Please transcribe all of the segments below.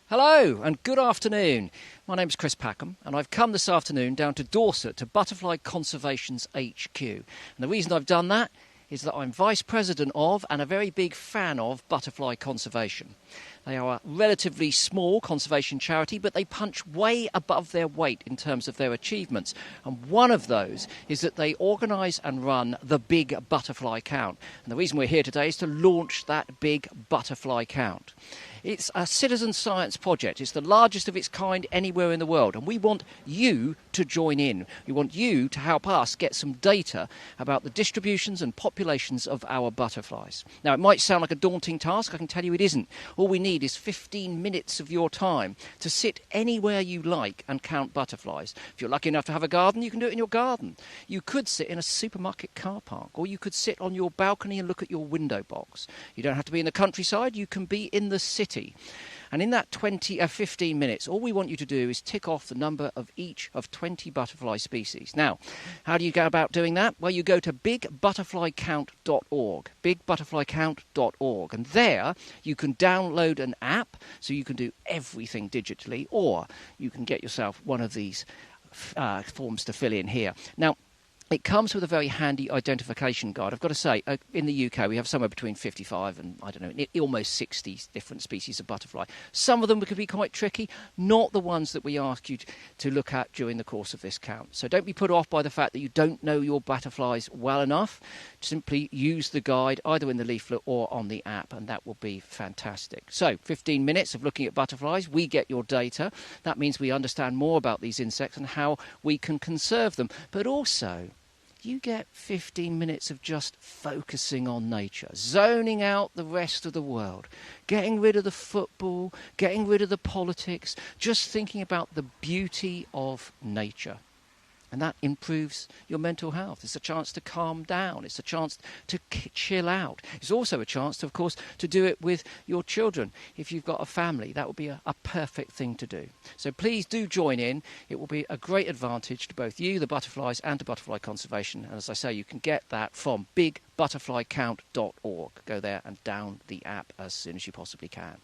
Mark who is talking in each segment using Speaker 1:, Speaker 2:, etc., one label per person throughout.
Speaker 1: Hello and good afternoon. My name's Chris Packham and I've come this afternoon down to Dorset to Butterfly Conservation's HQ. And the reason I've done that is that I'm Vice President of and a very big fan of Butterfly Conservation. They are a relatively small conservation charity, but they punch way above their weight in terms of their achievements. And one of those is that they organise and run the Big Butterfly Count. And the reason we're here today is to launch that Big Butterfly Count. It's a citizen science project. It's the largest of its kind anywhere in the world. And we want you to join in. We want you to help us get some data about the distributions and populations of our butterflies. Now, it might sound like a daunting task. I can tell you it isn't. All we need is 15 minutes of your time to sit anywhere you like and count butterflies. If you're lucky enough to have a garden, you can do it in your garden. You could sit in a supermarket car park, or you could sit on your balcony and look at your window box. You don't have to be in the countryside. You can be in the city. And in that 15 minutes, all we want you to do is tick off the number of each of 20 butterfly species. Now, how do you go about doing that? Well, you go to bigbutterflycount.org, bigbutterflycount.org, and there you can download an app so you can do everything digitally, or you can get yourself one of these forms to fill in here. Now, it comes with a very handy identification guide. I've got to say, in the UK, we have somewhere between 55 and, almost 60 different species of butterfly. Some of them could be quite tricky, not the ones that we ask you to look at during the course of this count. So don't be put off by the fact that you don't know your butterflies well enough. Simply use the guide, either in the leaflet or on the app, and that will be fantastic. So, 15 minutes of looking at butterflies. We get your data. That means we understand more about these insects and how we can conserve them. But also, you get 15 minutes of just focusing on nature, zoning out the rest of the world, getting rid of the football, getting rid of the politics, just thinking about the beauty of nature. And that improves your mental health. It's a chance to calm down. It's a chance to chill out. It's also a chance, of course, to do it with your children. If you've got a family, that would be a perfect thing to do. So please do join in. It will be a great advantage to both you, the butterflies, and to Butterfly Conservation. And as I say, you can get that from bigbutterflycount.org. Go there and down the app as soon as you possibly can.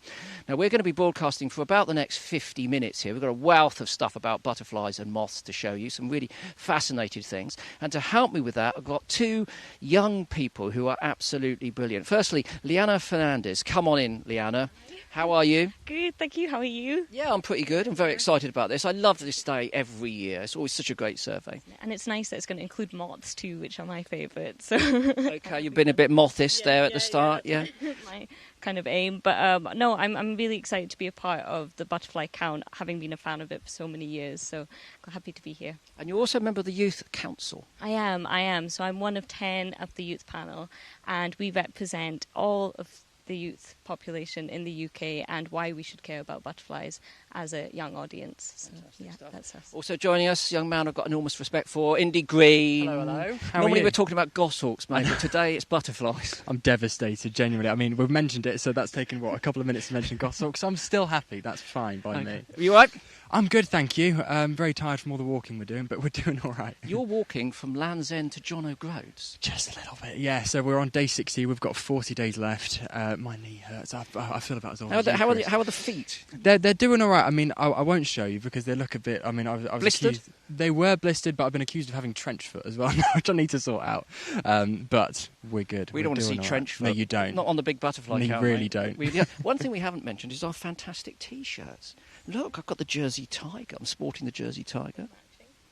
Speaker 1: Now, we're going to be broadcasting for about the next 50 minutes here. We've got a wealth of stuff about butterflies and moths to show you, some really fascinating things. And to help me with that, I've got two young people who are absolutely brilliant. Firstly, Leanna Fernandez. Come on in, Leanna. How are you?
Speaker 2: Good, thank you. How are you?
Speaker 1: Yeah, I'm pretty good. I'm very excited about this. I love this day every year. It's always such a great survey.
Speaker 2: And it's nice that it's going to include moths too, which are my favourite. So.
Speaker 1: Okay, you've been a bit mothist there at the start, yeah?
Speaker 2: My kind of aim. But no, I'm really excited to be a part of the Butterfly Count, having been a fan of it for so many years. So I'm happy to be here.
Speaker 1: And you're also a member of the Youth Council.
Speaker 2: I am. So I'm one of 10 of the youth panel, and we represent all of the youth population in the UK and why we should care about butterflies as a young audience. So, yeah, that's us.
Speaker 1: Also joining us, young man I've got enormous respect for, Indy, Greene.
Speaker 3: Hello.
Speaker 1: Normally we're talking about goshawks, mate, but today it's butterflies.
Speaker 3: I'm devastated, genuinely. I mean, we've mentioned it, so that's taken, a couple of minutes to mention goshawks. I'm still happy. That's fine by me.
Speaker 1: Are you all right?
Speaker 3: I'm good, thank you. I'm very tired from all the walking we're doing, but we're doing all right.
Speaker 1: You're walking from Land's End to John O'Groats?
Speaker 3: Just a little bit, yeah. So we're on day 60. We've got 40 days left. My knee hurts. I feel about as old as you,
Speaker 1: how are the feet?
Speaker 3: They're doing all right. I mean, I won't show you because they look a bit... I mean, I was
Speaker 1: blistered?
Speaker 3: Accused, they were blistered, but I've been accused of having trench foot as well, which I need to sort out. But we're good.
Speaker 1: We don't want to see trench foot.
Speaker 3: No, you don't.
Speaker 1: Not on the Big Butterfly Count.
Speaker 3: You really don't.
Speaker 1: One thing we haven't mentioned is our fantastic T-shirts. Look, I've got the Jersey Tiger. I'm sporting the Jersey Tiger.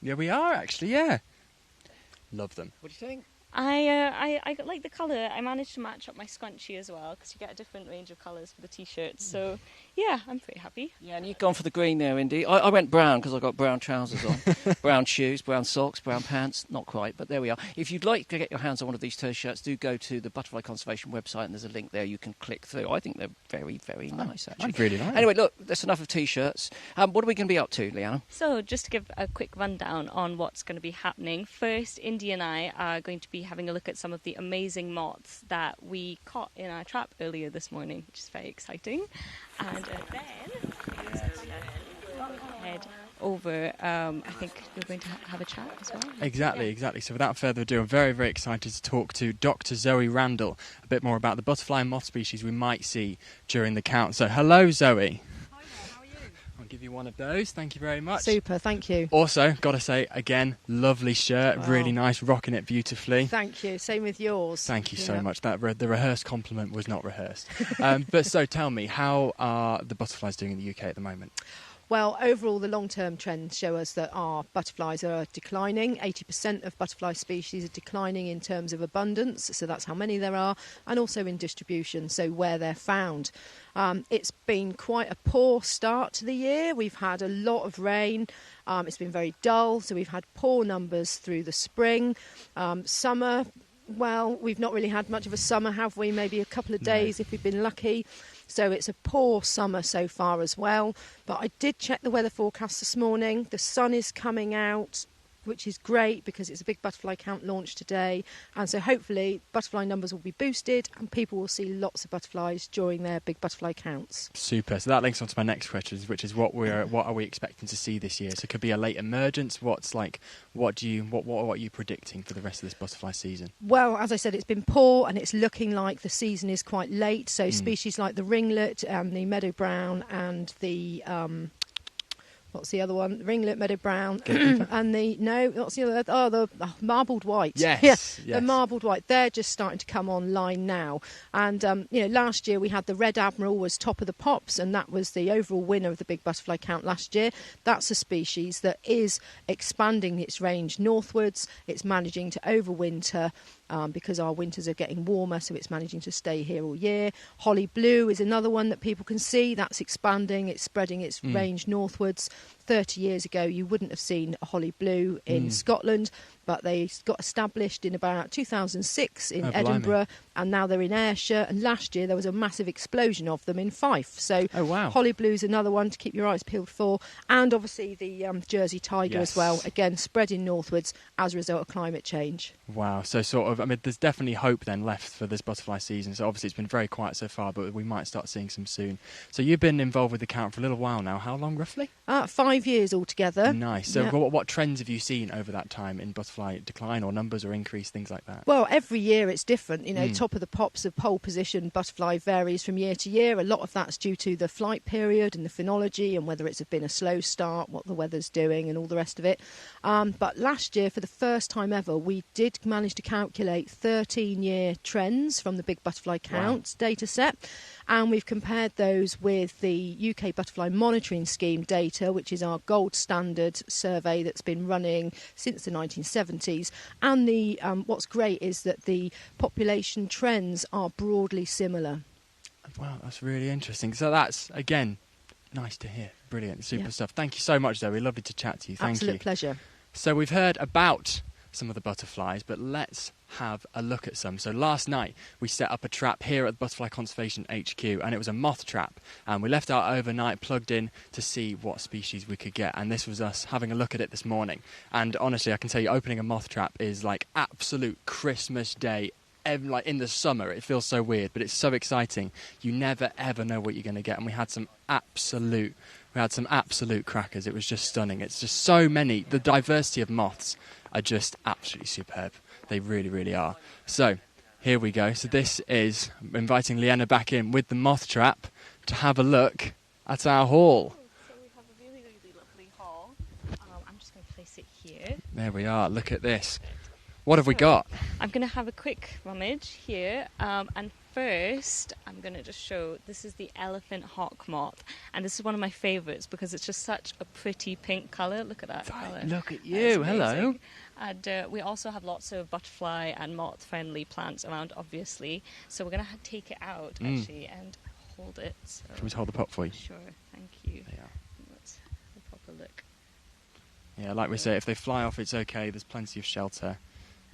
Speaker 3: Yeah, we are actually, yeah. Love them.
Speaker 1: What do you think?
Speaker 2: I like the colour. I managed to match up my scrunchie as well, because you get a different range of colours for the T-shirts. So, yeah, I'm pretty happy.
Speaker 1: Yeah, and you've gone for the green there, Indy. I went brown because I've got brown trousers on. Brown shoes, brown socks, brown pants. Not quite, but there we are. If you'd like to get your hands on one of these T-shirts, do go to the Butterfly Conservation website, and there's a link there you can click through. I think they're very, very nice, actually.
Speaker 3: I really like
Speaker 1: Anyway, look, that's enough of T-shirts. What are we going to be up to, Leanna?
Speaker 2: So, just to give a quick rundown on what's going to be happening. First, Indy and I are going to be having a look at some of the amazing moths that we caught in our trap earlier this morning, which is very exciting. And then head over, I think we're going to have a chat as well.
Speaker 3: Exactly. So without further ado, I'm very, very excited to talk to Dr. Zoe Randall a bit more about the butterfly and moth species we might see during the count. So hello, Zoe.
Speaker 4: Hi there, how are
Speaker 3: give you one of those. Thank you very much.
Speaker 4: Super, thank you.
Speaker 3: Also, got to say, again, lovely shirt, really nice, rocking it beautifully.
Speaker 4: Thank you. Same with yours.
Speaker 3: Thank you so much. That the rehearsed compliment was not rehearsed. But so tell me, how are the butterflies doing in the UK at the moment?
Speaker 4: Well, overall, the long-term trends show us that our butterflies are declining. 80% of butterfly species are declining in terms of abundance, so that's how many there are, and also in distribution, so where they're found. It's been quite a poor start to the year. We've had a lot of rain. It's been very dull, so we've had poor numbers through the spring. Summer, well, we've not really had much of a summer, have we? Maybe a couple of days if we've been lucky. So it's a poor summer so far as well. But I did check the weather forecast this morning. The sun is coming out, which is great because it's a big butterfly count launch today. And so hopefully butterfly numbers will be boosted and people will see lots of butterflies during their big butterfly counts.
Speaker 3: Super. So that links on to my next question, which is what are we expecting to see this year? So it could be a late emergence. What are you predicting for the rest of this butterfly season?
Speaker 4: Well, as I said, it's been poor and it's looking like the season is quite late. So species like the ringlet and the meadow brown and the what's the other one? Ringlet, meadow brown, and what's the other? Oh, the marbled white.
Speaker 3: Yes.
Speaker 4: The marbled white. They're just starting to come online now. And last year we had the red admiral was top of the pops, and that was the overall winner of the big butterfly count last year. That's a species that is expanding its range northwards. It's managing to overwinter. Because our winters are getting warmer, so it's managing to stay here all year. Holly blue is another one that people can see. That's expanding. It's spreading its range northwards. 30 years ago, you wouldn't have seen a holly blue in Scotland, but they got established in about 2006 in Edinburgh, and now they're in Ayrshire. And last year, there was a massive explosion of them in Fife. So holly blue is another one to keep your eyes peeled for. And obviously the Jersey tiger as well, again, spreading northwards as a result of climate change.
Speaker 3: Wow. So there's definitely hope then left for this butterfly season. So obviously it's been very quiet so far, but we might start seeing some soon. So you've been involved with the count for a little while now. How long roughly?
Speaker 4: 5 years altogether.
Speaker 3: Nice. So what trends have you seen over that time in butterfly decline or numbers or increase, things like that?
Speaker 4: Well, every year it's different. Top of the pops, the pole position butterfly varies from year to year. A lot of that's due to the flight period and the phenology and whether it's been a slow start, what the weather's doing and all the rest of it. But last year, for the first time ever, we did manage to calculate 13-year trends from the big butterfly count data set. And we've compared those with the UK Butterfly Monitoring Scheme data, which is our gold standard survey that's been running since the 1970s. And the what's great is that the population trends are broadly similar.
Speaker 3: Wow, that's really interesting. So that's, again, nice to hear. Brilliant, super stuff. Thank you so much, Zoe. Lovely to chat to you. Thank you.
Speaker 4: Absolute pleasure.
Speaker 3: So we've heard about some of the butterflies, but let's have a look at some. So last night we set up a trap here at the Butterfly Conservation HQ, and it was a moth trap, and we left our overnight plugged in to see what species we could get, and this was us having a look at it this morning. And honestly, I can tell you, opening a moth trap is like absolute Christmas Day. Like in the summer, it feels so weird, but it's so exciting. You never ever know what you're going to get, and we had some absolute crackers. It was just stunning. It's just so many. The diversity of moths are just absolutely superb. They really, really are. So here we go. So this is inviting Leanna back in with the moth trap to have a look at our haul.
Speaker 2: So we have a really, really lovely haul. I'm just going to place it here.
Speaker 3: There we are. Look at this. What have we got?
Speaker 2: I'm going to have a quick rummage here. And first, I'm going to just show, this is the elephant hawk moth. And this is one of my favourites because it's just such a pretty pink colour. Look at that colour.
Speaker 3: Look at you. Hello.
Speaker 2: And we also have lots of butterfly and moth-friendly plants around, obviously. So we're going to take it out, actually, and hold it. So
Speaker 3: Can we hold the pot for you?
Speaker 2: Sure, thank you.
Speaker 3: Yeah.
Speaker 2: Let's have a proper look.
Speaker 3: Yeah, like we say, if they fly off, it's okay. There's plenty of shelter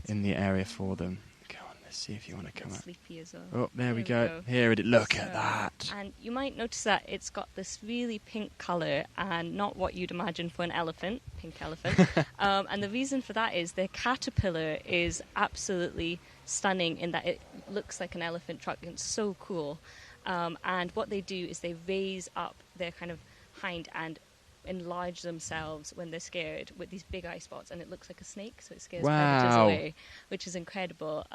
Speaker 3: in the area for them. Go on, let's see if you want to come up.
Speaker 2: Sleepy as well.
Speaker 3: Oh, there we go. Here it is. Look at that.
Speaker 2: And you might notice that it's got this really pink colour and not what you'd imagine for an elephant, pink elephant. And the reason for that is their caterpillar is absolutely stunning in that it looks like an elephant trunk. It's so cool. And what they do is they raise up their kind of hind and enlarge themselves when they're scared with these big eye spots, and it looks like a snake, so it scares predators away, which is incredible.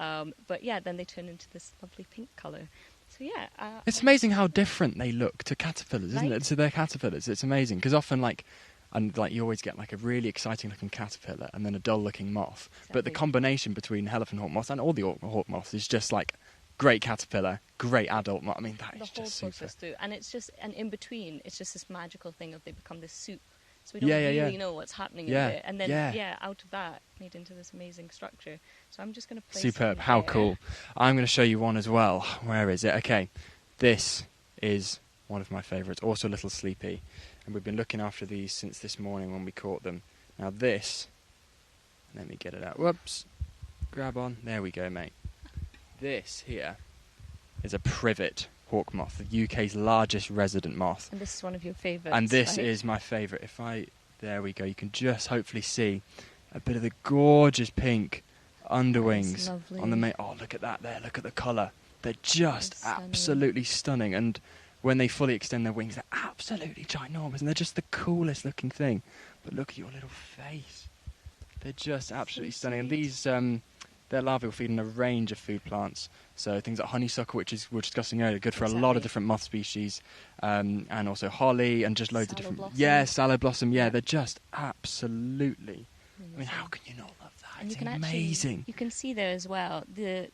Speaker 2: But yeah, then they turn into this lovely pink colour. So yeah,
Speaker 3: It's amazing how different they look to caterpillars, isn't it? To their caterpillars, it's amazing because often you always get like a really exciting looking caterpillar and then a dull looking moth.
Speaker 2: Exactly.
Speaker 3: But the combination between elephant hawk moth and all the hawk moths is just like great caterpillar, great adult moth. I mean, that is just super.
Speaker 2: Through, and it's just an in between. It's just this magical thing of they become this soup. So we don't really know what's happening in there. And then, out of that, made into this amazing structure. So I'm just going to place
Speaker 3: Superb.
Speaker 2: it
Speaker 3: How
Speaker 2: there.
Speaker 3: cool. I'm going to show you one as well. Where is it? Okay. This is one of my favourites. Also a little sleepy. And we've been looking after these since this morning when we caught them. Now this, let me get it out. Whoops. Grab on. There we go, mate. This here is a privet hawk moth, the UK's largest resident moth.
Speaker 2: And this is one of your favourites.
Speaker 3: And this
Speaker 2: right?
Speaker 3: is my favourite. There we go. You can just hopefully see a bit of the gorgeous pink underwings on the mate. Oh, look at that there. Look at the colour. They're just absolutely stunning. And when they fully extend their wings, they're absolutely ginormous. And they're just the coolest looking thing. But look at your little face. They're just absolutely stunning. And these, their larvae will feed on a range of food plants. So things like honeysuckle, which is we were discussing earlier, good for a lot of different moth species, and also holly and just loads of different.
Speaker 2: Blossom.
Speaker 3: Yeah, salad blossom. Yeah, they're just absolutely. I mean, how can you not love that?
Speaker 2: And
Speaker 3: It's
Speaker 2: you can
Speaker 3: amazing.
Speaker 2: You can see there as well the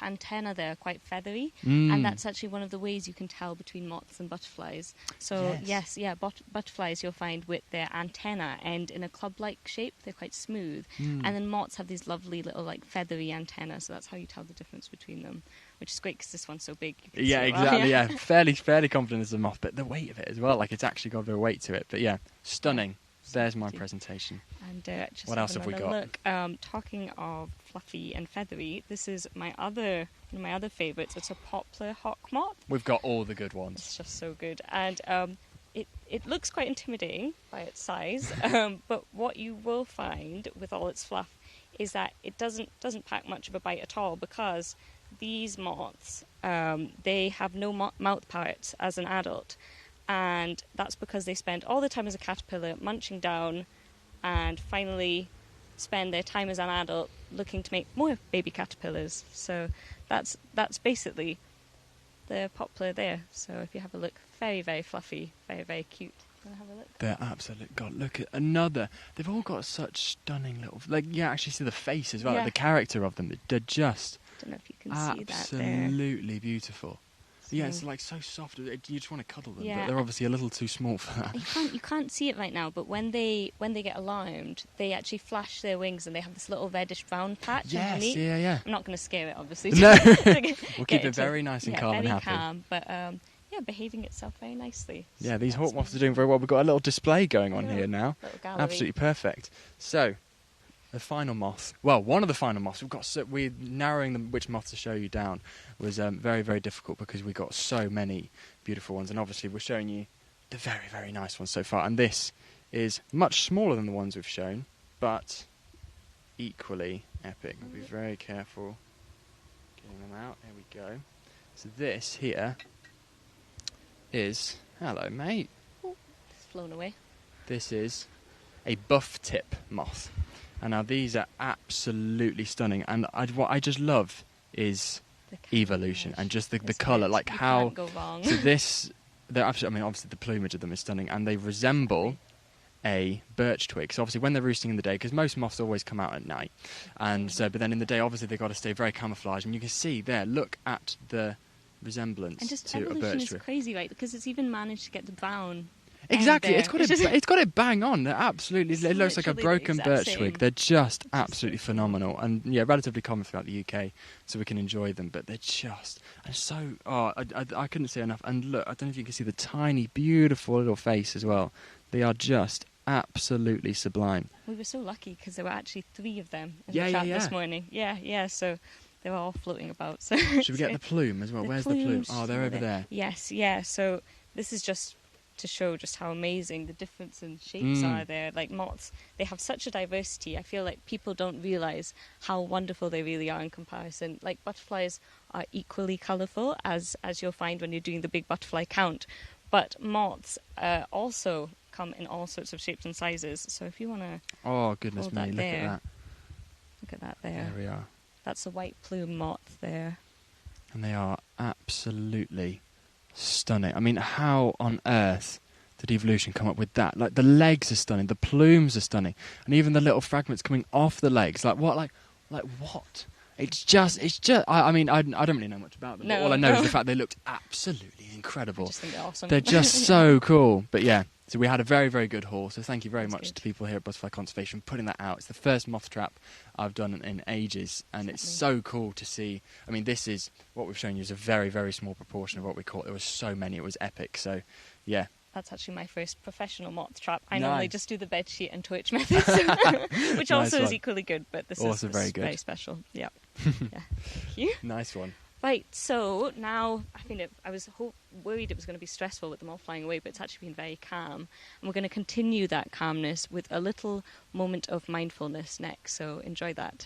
Speaker 2: antennae there are quite feathery, and that's actually one of the ways you can tell between moths and butterflies. So butterflies you'll find with their antennae end in a club-like shape. They're quite smooth, and then moths have these lovely little like feathery antennae. So that's how you tell the difference between them, which is great because this one's so big.
Speaker 3: Yeah, exactly. Yeah, fairly confident as a moth, but the weight of it as well. Like it's actually got a bit of weight to it. But yeah, stunning. There's my presentation.
Speaker 2: And just
Speaker 3: what else have we got?
Speaker 2: Look, talking of fluffy and feathery, this is one of my other favourites. It's a poplar hawk moth.
Speaker 3: We've got all the good ones.
Speaker 2: It's just so good, and it looks quite intimidating by its size. But what you will find with all its fluff is that it doesn't pack much of a bite at all, because these moths they have no mouth parts as an adult. And that's because they spend all the time as a caterpillar munching down and finally spend their time as an adult looking to make more baby caterpillars. So that's basically the poplar there. So if you have a look, very, very fluffy, very, very cute. You want to have a look?
Speaker 3: They're absolute. God, look at another. They've all got such stunning little. Like, you actually see the face as well, like the character of them. They're just
Speaker 2: I don't know if you can see that there.
Speaker 3: Absolutely beautiful. Yeah, it's like so soft. You just want to cuddle them,
Speaker 2: Yeah.
Speaker 3: but they're obviously a little too small for that.
Speaker 2: You can't see it right now, but when they get alarmed, they actually flash their wings and they have this little reddish brown patch underneath.
Speaker 3: Yeah.
Speaker 2: I'm not going to scare it, obviously.
Speaker 3: No, we'll keep it very nice and calm and happy.
Speaker 2: Calm, but behaving itself very nicely.
Speaker 3: Yeah, these hawk moths are doing very well. We've got a little display going on here now.
Speaker 2: Little gallery.
Speaker 3: Absolutely perfect. So, the final moth. Well, one of the final moths. We're narrowing them which moth to show you down was very, very difficult because we got so many beautiful ones, and obviously we're showing you the very, very nice ones so far. And this is much smaller than the ones we've shown, but equally epic. We'll be very careful getting them out. There we go. So this here is hello, mate.
Speaker 2: It's flown away.
Speaker 3: This is a buff tip moth. And now these are absolutely stunning, and what I just love is evolution and just the colour, like
Speaker 2: you
Speaker 3: how.
Speaker 2: Can't go wrong.
Speaker 3: So they're absolutely. I mean, obviously the plumage of them is stunning, and they resemble a birch twig. So obviously when they're roosting in the day, because most moths always come out at night, and so but then in the day obviously they've got to stay very camouflaged, and you can see there. Look at the resemblance
Speaker 2: and just
Speaker 3: to a
Speaker 2: evolution
Speaker 3: birch
Speaker 2: is
Speaker 3: twig.
Speaker 2: crazy, right? Because it's even managed to get the brown.
Speaker 3: Exactly,
Speaker 2: There.
Speaker 3: it's got it bang on. They're absolutely, it looks like a
Speaker 2: literally the
Speaker 3: broken
Speaker 2: exact
Speaker 3: birch
Speaker 2: same.
Speaker 3: twig. They're just absolutely phenomenal, and yeah, relatively common throughout the UK, so we can enjoy them. But they're just and so. Oh, I couldn't say enough. And look, I don't know if you can see the tiny, beautiful little face as well. They are just absolutely sublime.
Speaker 2: We were so lucky because there were actually 3 of them in
Speaker 3: Yeah,
Speaker 2: the trap
Speaker 3: yeah.
Speaker 2: this morning. Yeah. So they were all floating about. So
Speaker 3: Should we get the plume as well? Where's the plume?
Speaker 2: plumes,
Speaker 3: Oh, they're over there.
Speaker 2: Yes, yeah. So this is just to show just how amazing the difference in shapes are there. Like moths, they have such a diversity. I feel like people don't realise how wonderful they really are in comparison. Like butterflies are equally colourful as you'll find when you're doing the big butterfly count. But moths also come in all sorts of shapes and sizes. So if you want to
Speaker 3: Oh, goodness
Speaker 2: hold
Speaker 3: me,
Speaker 2: that
Speaker 3: look
Speaker 2: there.
Speaker 3: at that.
Speaker 2: Look at that there.
Speaker 3: There we are.
Speaker 2: That's a white plume moth there.
Speaker 3: And they are absolutely stunning. I mean, how on earth did evolution come up with that? Like, the legs are stunning, the plumes are stunning, and even the little fragments coming off the legs. Like what? Like what? It's just. I mean, I don't really know much about them. But all I know is the fact they looked absolutely incredible.
Speaker 2: I just think they're awesome.
Speaker 3: They're just so cool. But yeah, so we had a very, very good haul. So thank you very much to people here at Butterfly Conservation for putting that out. It's the first moth trap I've done in ages, and it's so cool to see. I mean, this is what we've shown you is a very, very small proportion of what we caught. There was so many. It was epic. So yeah.
Speaker 2: That's actually my first professional moth trap. I
Speaker 3: Nice.
Speaker 2: normally just do the bed sheet and twitch methods, which also is equally good, but this
Speaker 3: Also
Speaker 2: is
Speaker 3: very good.
Speaker 2: very special. Yeah. Yeah. Thank you.
Speaker 3: Nice one.
Speaker 2: Right, so now I think I was worried it was going to be stressful with them all flying away, but it's actually been very calm. And we're going to continue that calmness with a little moment of mindfulness next, so enjoy that.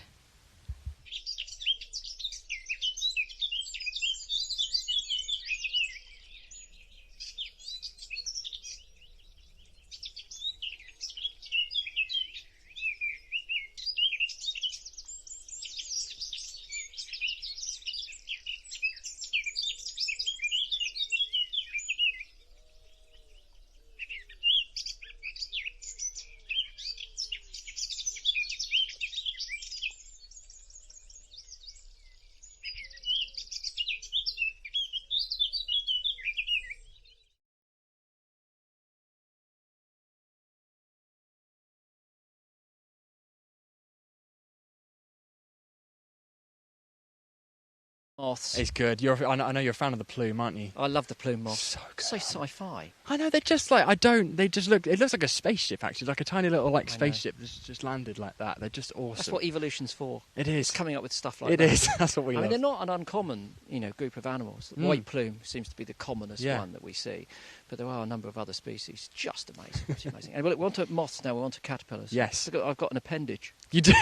Speaker 1: Moths.
Speaker 3: It's good. I know you're a fan of the plume, aren't you?
Speaker 1: I love the plume moth.
Speaker 3: So good.
Speaker 1: So sci-fi.
Speaker 3: I know, they're just like, they just look, it looks like a spaceship actually, like a tiny little like spaceship that's just landed like that. They're just awesome.
Speaker 1: That's what evolution's for.
Speaker 3: It is.
Speaker 1: It's coming up with stuff like
Speaker 3: It
Speaker 1: that.
Speaker 3: is. That's what we
Speaker 1: I
Speaker 3: love.
Speaker 1: mean, they're not an uncommon, group of animals. The white plume seems to be the commonest one that we see, but there are a number of other species. Just amazing, absolutely amazing. And we're on to moths now. We're on to caterpillars.
Speaker 3: Yes.
Speaker 1: Look, I've got an appendage.
Speaker 3: You do?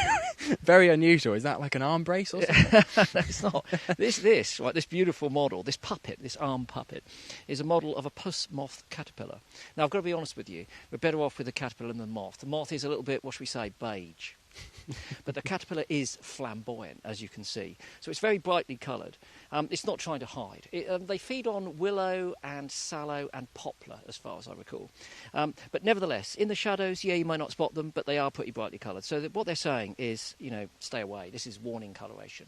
Speaker 3: Very unusual. Is that like an arm brace or something?
Speaker 1: No, it's not. This beautiful model, this puppet, this arm puppet, is a model of a puss moth caterpillar. Now, I've got to be honest with you. We're better off with the caterpillar than the moth. The moth is a little bit, what should we say, beige. But the caterpillar is flamboyant, as you can see. So it's very brightly coloured. It's not trying to hide. They feed on willow and sallow and poplar, as far as I recall. But nevertheless, in the shadows, you might not spot them, but they are pretty brightly coloured. So what they're saying is, stay away. This is warning coloration.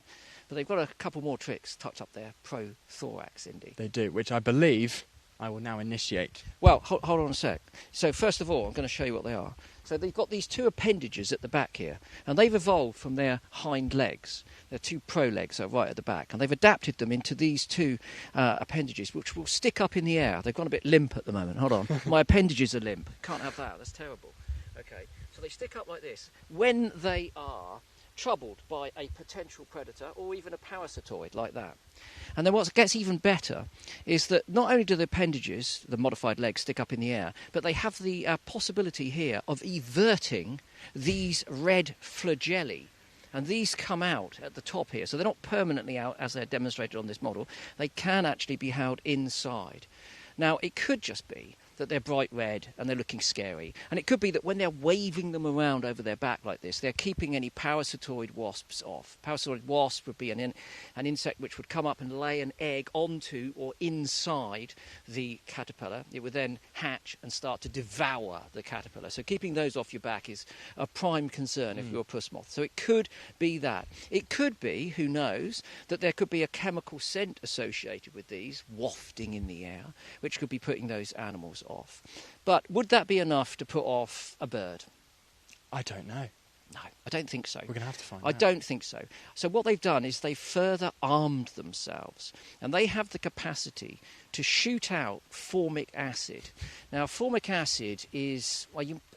Speaker 1: But they've got a couple more tricks tucked up their pro-thorax, Indy.
Speaker 3: They do, which I believe I will now initiate.
Speaker 1: Well, hold on a sec. So first of all, I'm going to show you what they are. So they've got these two appendages at the back here, and they've evolved from their hind legs. Their two pro legs are right at the back, and they've adapted them into these two appendages, which will stick up in the air. They've gone a bit limp at the moment. Hold on. My appendages are limp. Can't have that. That's terrible. Okay. So they stick up like this. When they are troubled by a potential predator or even a parasitoid like that. And then what gets even better is that not only do the appendages, the modified legs, stick up in the air, but they have the possibility here of everting these red flagellae. And these come out at the top here, so they're not permanently out as they're demonstrated on this model. They can actually be held inside. Now, it could just be that they're bright red and they're looking scary. And it could be that when they're waving them around over their back like this, they're keeping any parasitoid wasps off. Parasitoid wasp would be an insect which would come up and lay an egg onto or inside the caterpillar. It would then hatch and start to devour the caterpillar. So keeping those off your back is a prime concern if you're a puss moth. So it could be that. It could be, who knows, that there could be a chemical scent associated with these wafting in the air, which could be putting those animals off. But would that be enough to put off a bird?
Speaker 3: I don't know.
Speaker 1: No, I don't think so.
Speaker 3: We're going to have to find out.
Speaker 1: I don't think so. So what they've done is they've further armed themselves, and they have the capacity to shoot out formic acid. Now, formic acid is,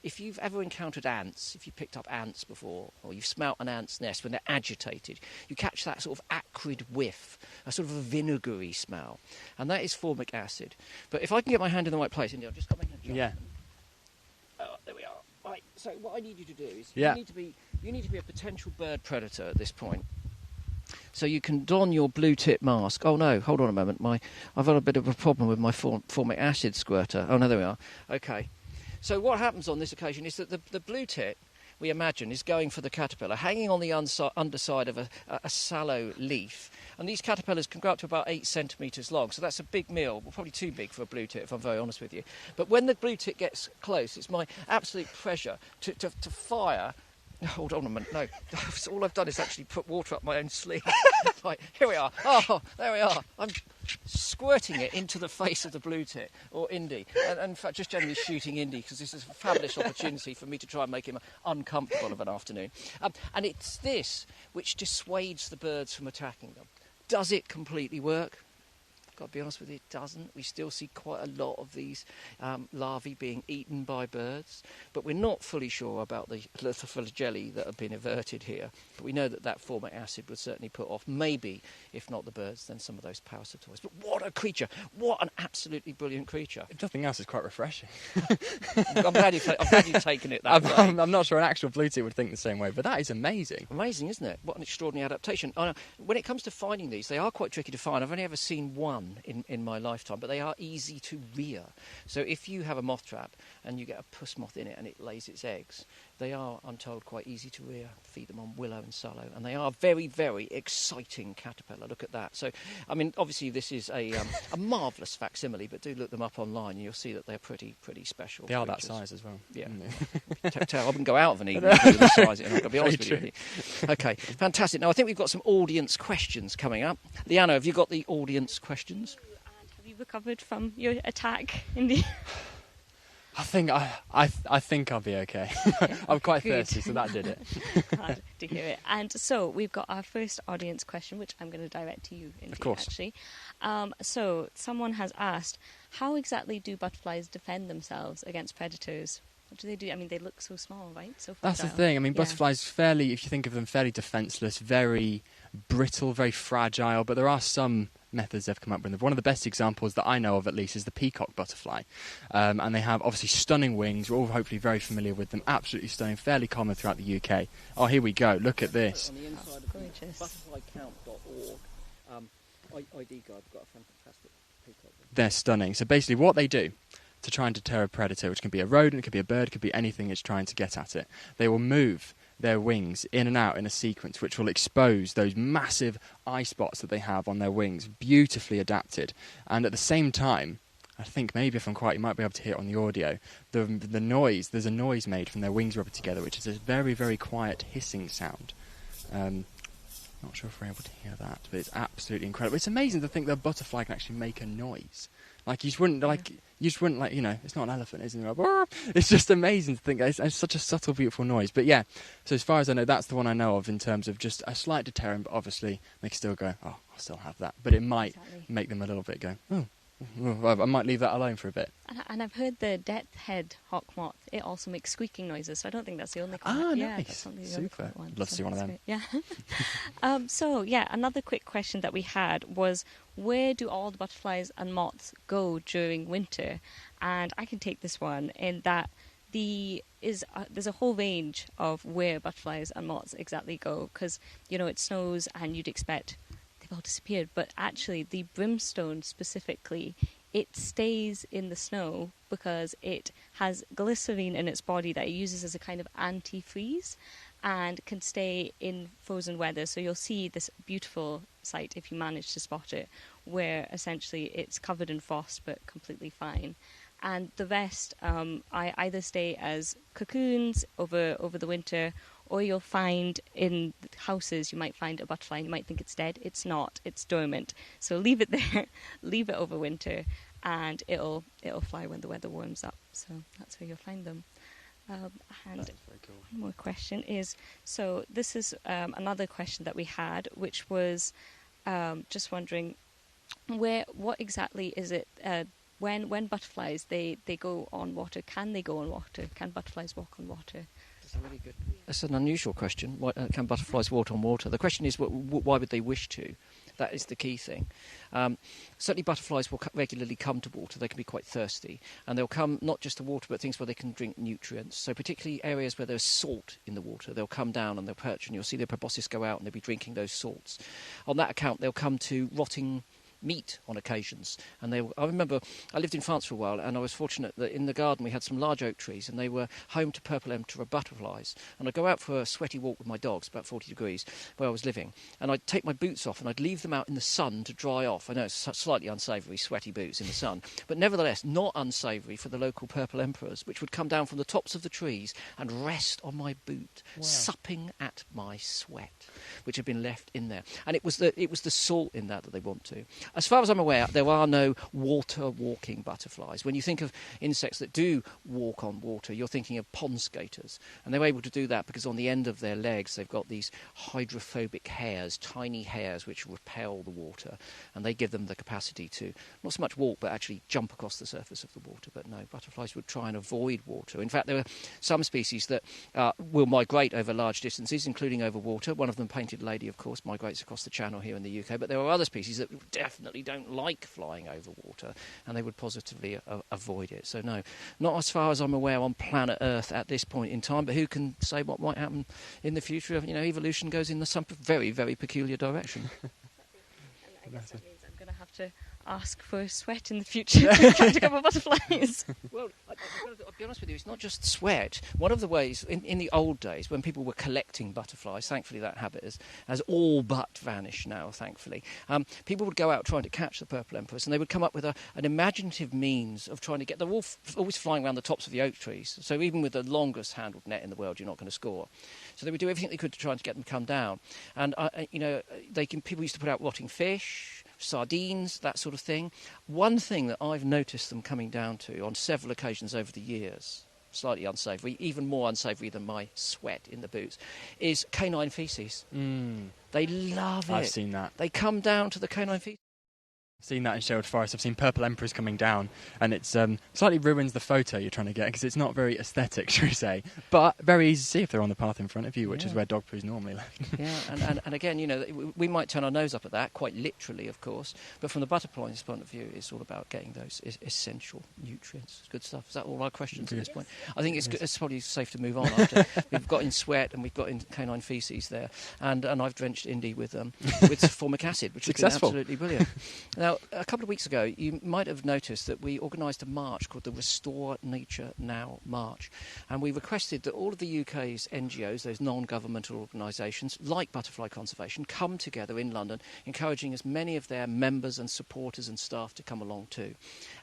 Speaker 1: if you've ever encountered ants, if you picked up ants before, or you've smelt an ant's nest when they're agitated, you catch that sort of acrid whiff, a sort of a vinegary smell, and that is formic acid. But if I can get my hand in the right place, Indy, I've just got my hand.
Speaker 3: Yeah.
Speaker 1: There we are. Right. So what I need you to do is
Speaker 3: Yeah.
Speaker 1: you need to be a potential bird predator at this point. So you can don your blue tip mask. Oh no, hold on a moment. I've got a bit of a problem with my formic acid squirter. Oh no, there we are. Okay. So what happens on this occasion is that the blue tip we imagine, is going for the caterpillar, hanging on the underside of a sallow leaf. And these caterpillars can grow up to about 8 centimetres long, so that's a big meal, well, probably too big for a blue tit, if I'm very honest with you. But when the blue tit gets close, it's my absolute pleasure to fire. Hold on a minute, no. All I've done is actually put water up my own sleeve. Right, here we are. Oh, there we are. I'm squirting it into the face of the blue tit, or Indy. And in fact, just generally shooting Indy, because this is a fabulous opportunity for me to try and make him uncomfortable of an afternoon. And it's this which dissuades the birds from attacking them. Does it completely work? Got to be honest with you, it doesn't. We still see quite a lot of these larvae being eaten by birds, but we're not fully sure about the flagella that have been averted here. But we know that formic acid would certainly put off, maybe, if not the birds, then some of those parasitoids. But what a creature! What an absolutely brilliant creature!
Speaker 3: If nothing else, it's quite refreshing.
Speaker 1: I'm glad you've taken it that way.
Speaker 3: I'm not sure an actual blue tit would think the same way, but that is amazing.
Speaker 1: Amazing, isn't it? What an extraordinary adaptation. When it comes to finding these, they are quite tricky to find. I've only ever seen one in my lifetime, but they are easy to rear. So if you have a moth trap and you get a puss moth in it and it lays its eggs, they are, I'm told, quite easy to rear. Feed them on willow and sallow, and they are very, very exciting caterpillar. Look at that. So, I mean, obviously this is a marvellous facsimile, but do look them up online and you'll see that they're pretty special.
Speaker 3: They are
Speaker 1: creatures.
Speaker 3: that size as well.
Speaker 1: Yeah. I wouldn't go out of an evening with the size. I'm going to be honest with you. Okay, fantastic. Now, I think we've got some audience questions coming up. Leanna, have you got the audience questions?
Speaker 2: And have you recovered from your attack in the...
Speaker 3: I think I'll be okay. I'm quite thirsty, so that did it.
Speaker 2: Glad to hear it. And so we've got our first audience question, which I'm going to direct to you, Indy,
Speaker 3: of course.
Speaker 2: Actually. So someone has asked, how exactly do butterflies defend themselves against predators? What do they do? I mean, they look so small, right? So fragile.
Speaker 3: That's the thing. I mean, butterflies fairly, if you think of them, fairly defenceless, very brittle, very fragile, but there are some methods they've come up with. One of the best examples that I know of, at least, is the peacock butterfly. And they have, obviously, stunning wings. We're all hopefully very familiar with them. Absolutely stunning, fairly common throughout the UK. Oh, here we go. Look at this.
Speaker 1: On the inside of butterflycount.org, ID guide, we've got a fantastic peacock.
Speaker 3: They're stunning. So basically what they do to try and deter a predator, which can be a rodent, it could be a bird, it could be anything it's trying to get at it, they will move their wings in and out in a sequence which will expose those massive eye spots that they have on their wings, beautifully adapted. And at the same time, I think maybe if I'm quiet, you might be able to hear it on the audio, the noise, there's a noise made from their wings rubbing together, which is a very, very quiet hissing sound. Not sure if we're able to hear that, but it's absolutely incredible. It's amazing to think that a butterfly can actually make a noise. Like, you just wouldn't, you know, it's not an elephant, isn't it? Like, it's just amazing to think it's such a subtle, beautiful noise. But yeah, so as far as I know, that's the one I know of in terms of just a slight deterrent, but obviously they can still go, oh, I'll still have that. But it might make them a little bit go, oh, I might leave that alone for a bit.
Speaker 2: And I've heard the death head hawk moth, it also makes squeaking noises, so I don't think that's the only one.
Speaker 3: Ah,
Speaker 2: yeah,
Speaker 3: nice.
Speaker 2: That's only the
Speaker 3: Super.
Speaker 2: one,
Speaker 3: I'd love to see one of them.
Speaker 2: Great. Yeah. So, yeah, another quick question that we had was, where do all the butterflies and moths go during winter? And I can take this one in that there's a whole range of where butterflies and moths exactly go, because, you know, it snows and you'd expect they've all disappeared, but actually the brimstone specifically, it stays in the snow because it has glycerine in its body that it uses as a kind of antifreeze and can stay in frozen weather. So you'll see this beautiful sight, if you manage to spot it, where essentially it's covered in frost but completely fine. And the rest I either stay as cocoons over the winter, or you'll find in houses, you might find a butterfly and you might think it's dead. It's not. It's dormant. So leave it there, leave it over winter, and it'll fly when the weather warms up. So that's where you'll find them. And
Speaker 3: That's very cool.
Speaker 2: one more question is, so this is another question that we had, which was just wondering, what exactly is it, when butterflies, they go on water, can they go on water? Can butterflies walk on water?
Speaker 1: That's an unusual question. Why, can butterflies walk on water? The question is, why would they wish to? That is the key thing. Certainly butterflies will regularly come to water. They can be quite thirsty. And they'll come not just to water, but things where they can drink nutrients. So particularly areas where there's salt in the water, they'll come down and they'll perch, and you'll see their proboscis go out and they'll be drinking those salts. On that account, they'll come to rotting meet on occasions. And I remember I lived in France for a while, and I was fortunate that in the garden we had some large oak trees, and they were home to purple emperor butterflies. And I'd go out for a sweaty walk with my dogs, about 40 degrees, where I was living, and I'd take my boots off and I'd leave them out in the sun to dry off. I know it's slightly unsavoury, sweaty boots in the sun, but nevertheless not unsavoury for the local purple emperors, which would come down from the tops of the trees and rest on my boot, supping at my sweat, which had been left in there. And it was the salt in that they want to. As far as I'm aware, there are no water-walking butterflies. When you think of insects that do walk on water, you're thinking of pond skaters. And they're able to do that because on the end of their legs, they've got these hydrophobic hairs, tiny hairs which repel the water. And they give them the capacity to not so much walk, but actually jump across the surface of the water. But no, butterflies would try and avoid water. In fact, there are some species that will migrate over large distances, including over water. One of them, painted lady, of course, migrates across the channel here in the UK. But there are other species that definitely don't like flying over water, and they would positively avoid it. So no, not as far as I'm aware on planet Earth at this point in time, but who can say what might happen in the future? Evolution goes in some very, very peculiar direction.
Speaker 2: I guess that means I'm going to have to ask for sweat in the future to catch a couple of butterflies.
Speaker 1: Well, I'll be honest with you, it's not just sweat. One of the ways, in the old days, when people were collecting butterflies, thankfully that habit has all but vanished now, thankfully, people would go out trying to catch the purple emperors, and they would come up with an imaginative means of trying to get... They're all always flying around the tops of the oak trees, so even with the longest handled net in the world, you're not going to score. So they would do everything they could to try and get them to come down. And, people used to put out rotting fish, sardines, that sort of thing. One thing that I've noticed them coming down to on several occasions over the years, slightly unsavoury, even more unsavoury than my sweat in the boots, is canine faeces. They love it.
Speaker 3: I've seen that.
Speaker 1: They come down to the canine faeces.
Speaker 3: I've seen that in Sherwood Forest. I've seen purple emperors coming down, and it's slightly ruins the photo you're trying to get because it's not very aesthetic, shall we say, but very easy to see if they're on the path in front of you, which is where dog poo's normally left.
Speaker 1: Yeah, and again, we might turn our nose up at that, quite literally, of course, but from the butterfly's point of view, it's all about getting those essential nutrients. Good stuff. Is that all our questions at this point? I think it's probably safe to move on after we've got in sweat and we've got in canine faeces there, and I've drenched Indy with formic acid, which has been absolutely brilliant. Now, a couple of weeks ago, you might have noticed that we organised a march called the Restore Nature Now March. And we requested that all of the UK's NGOs, those non-governmental organisations, like Butterfly Conservation, come together in London, encouraging as many of their members and supporters and staff to come along too.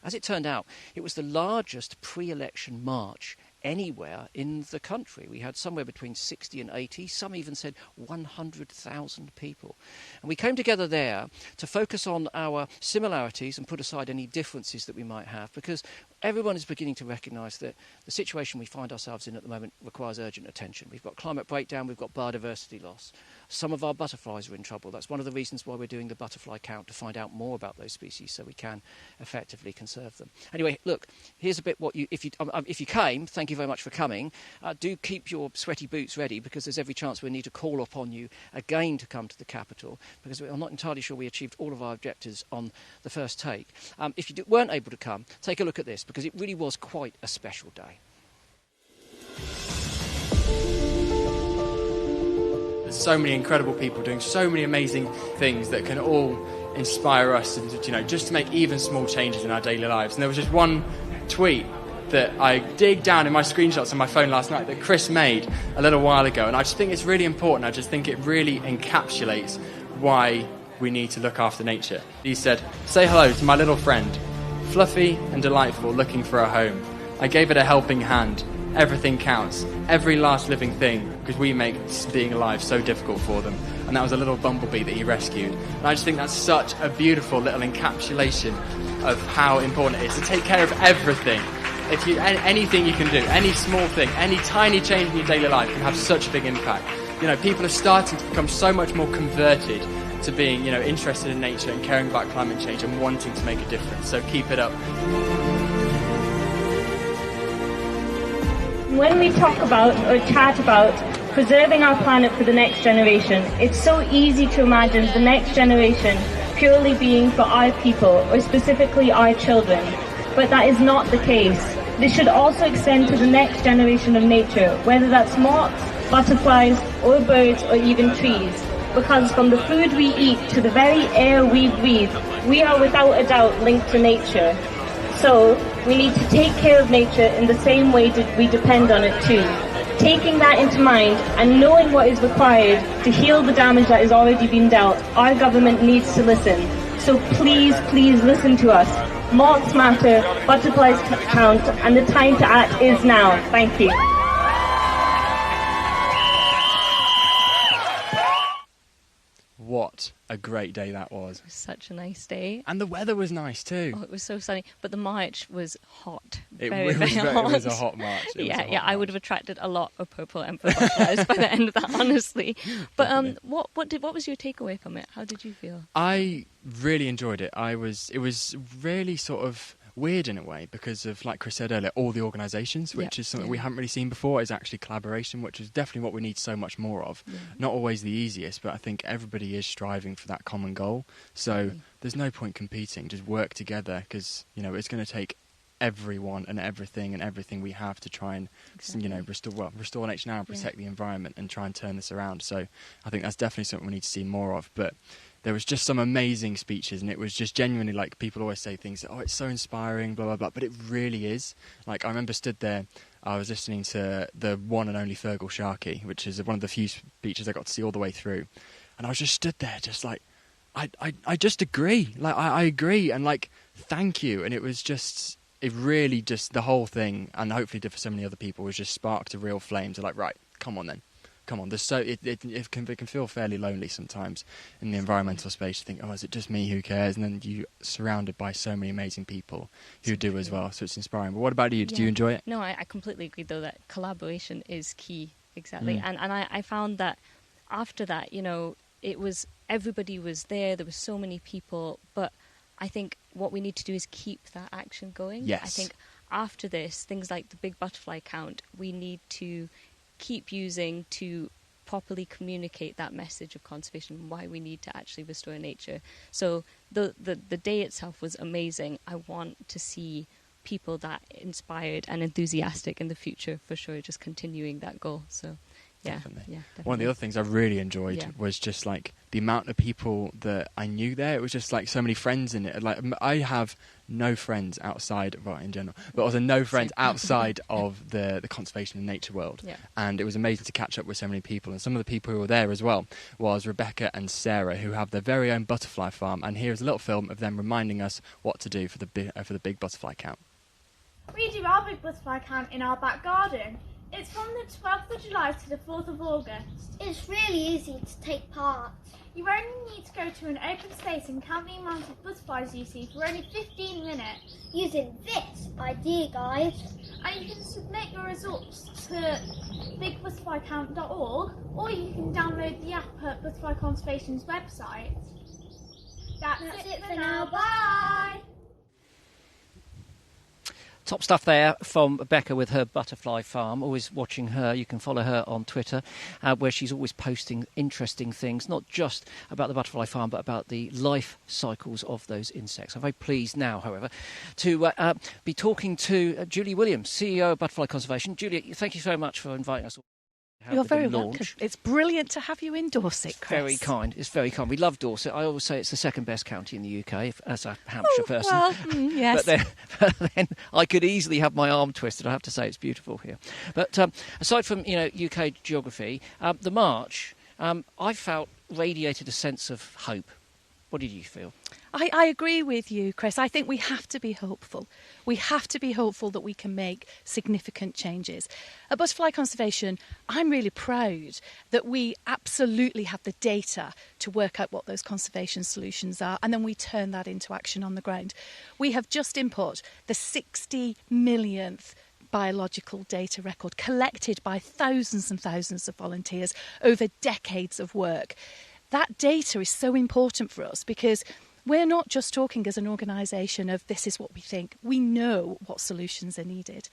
Speaker 1: As it turned out, it was the largest pre-election march anywhere in the country. We had somewhere between 60 and 80, some even said 100,000 people. And we came together there to focus on our similarities and put aside any differences that we might have, because everyone is beginning to recognise that the situation we find ourselves in at the moment requires urgent attention. We've got climate breakdown, we've got biodiversity loss. Some of our butterflies are in trouble. That's one of the reasons why we're doing the butterfly count, to find out more about those species so we can effectively conserve them. Anyway, look, here's a bit if you came, thank you very much for coming. Do keep your sweaty boots ready, because there's every chance we'll need to call upon you again to come to the capital, because I'm not entirely sure we achieved all of our objectives on the first take. If you weren't able to come, take a look at this, because it really was quite a special day.
Speaker 3: There's so many incredible people doing so many amazing things that can all inspire us, and just to make even small changes in our daily lives. And there was just one tweet that I dig down in my screenshots on my phone last night that Chris made a little while ago, and I just think it's really important. I just think it really encapsulates why we need to look after nature. He said, "Say hello to my little friend, fluffy and delightful, looking for a home. I gave it a helping hand. Everything counts, every last living thing, because we make being alive so difficult for them." And that was a little bumblebee that he rescued. And I just think that's such a beautiful little encapsulation of how important it is to take care of everything. If you anything you can do, any small thing, any tiny change in your daily life can have such a big impact. People are starting to become so much more converted to being, interested in nature and caring about climate change and wanting to make a difference. So keep it up.
Speaker 5: When we talk about or chat about preserving our planet for the next generation, it's so easy to imagine the next generation purely being for our people, or specifically our children. But that is not the case. This should also extend to the next generation of nature, whether that's moths, butterflies, or birds, or even trees. because from the food we eat to the very air we breathe, we are without a doubt linked to nature. So we need to take care of nature in the same way that we depend on it too. Taking that into mind and knowing what is required to heal the damage that has already been dealt, our government needs to listen. So please, please listen to us. Moths matter, butterflies count, and the time to act is now. Thank you.
Speaker 3: What a great day that was.
Speaker 2: It was such a nice day.
Speaker 3: And the weather was nice too.
Speaker 2: Oh, it was so sunny. But the march was hot.
Speaker 3: It
Speaker 2: Very,
Speaker 3: was
Speaker 2: very hot.
Speaker 3: It was a hot march.
Speaker 2: I would have attracted a lot of purple emperor butterflies by the end of that, honestly. But what was your takeaway from it? How did you feel?
Speaker 3: I really enjoyed it. It was really sort of weird in a way because of, like Chris said earlier, all the organisations, which is something we haven't really seen before, is actually collaboration, which is definitely what we need so much more of. Yeah. Not always the easiest, but I think everybody is striving for that common goal. So there's no point competing, just work together, because it's going to take everyone and everything we have to try and restore nature now and protect the environment and try and turn this around. So I think that's definitely something we need to see more of. But there was just some amazing speeches, and it was just genuinely, like, people always say things, oh, it's so inspiring, blah, blah, blah, but it really is. Like, I remember stood there, I was listening to the one and only Fergal Sharkey, which is one of the few speeches I got to see all the way through, and I was just stood there just like, I just agree. Like, I agree, and, like, thank you. And it was just, it really just, the whole thing, and hopefully did for so many other people, was just sparked a real flame to, like, right, come on then. Come on, it can feel fairly lonely sometimes in the environmental space. You think, oh, is it just me? Who cares? And then you're surrounded by so many amazing people who do as well. So it's inspiring. But what about you? Did you enjoy it?
Speaker 2: No, I completely agree, though, that collaboration is key. Exactly. And I found that after that, it was, everybody was there. There were so many people. But I think what we need to do is keep that action going.
Speaker 3: Yes.
Speaker 2: I think after this, things like the big butterfly count, we need to keep using to properly communicate that message of conservation, why we need to actually restore nature. So the day itself was amazing. I want to see people that inspired and enthusiastic in the future, for sure, just continuing that goal. So definitely.
Speaker 3: One of the other things I really enjoyed was just, like, the amount of people that I knew there. It was just, like, so many friends in it. Like, I have no friends outside, well, in general, but also no friends outside of the conservation and nature world. Yeah. And it was amazing to catch up with so many people. And some of the people who were there as well was Rebecca and Sarah, who have their very own butterfly farm. And here's a little film of them reminding us what to do for the big butterfly count.
Speaker 6: We do our big butterfly count in our back garden. It's from the 12th of July to the 4th of August.
Speaker 7: It's really easy to take part.
Speaker 6: You only need to go to an open space and count the amount of butterflies you see for only 15 minutes.
Speaker 7: Using this idea, guys.
Speaker 6: And you can submit your results to bigbutterflycount.org, or you can download the app at Butterfly Conservation's website. That's it for now. Bye!
Speaker 1: Top stuff there from Becca with her butterfly farm. Always watching her. You can follow her on Twitter, where she's always posting interesting things, not just about the butterfly farm, but about the life cycles of those insects. I'm very pleased now, however, to be talking to Julie Williams, CEO of Butterfly Conservation. Julie, thank you so much for inviting us.
Speaker 8: You're very welcome. It's brilliant to have you in Dorset, Chris.
Speaker 1: Very kind. It's very kind. We love Dorset. I always say it's the second best county in the UK as a Hampshire person.
Speaker 8: Well, yes.
Speaker 1: But then I could easily have my arm twisted. I have to say it's beautiful here. But aside from UK geography, the march I felt radiated a sense of hope. What did you feel?
Speaker 8: I agree with you, Chris. I think we have to be hopeful. We have to be hopeful that we can make significant changes. At Butterfly Conservation, I'm really proud that we absolutely have the data to work out what those conservation solutions are, and then we turn that into action on the ground. We have just input the 60 millionth biological data record collected by thousands and thousands of volunteers over decades of work. That data is so important for us because we're not just talking as an organisation of this is what we think. We know what solutions are needed.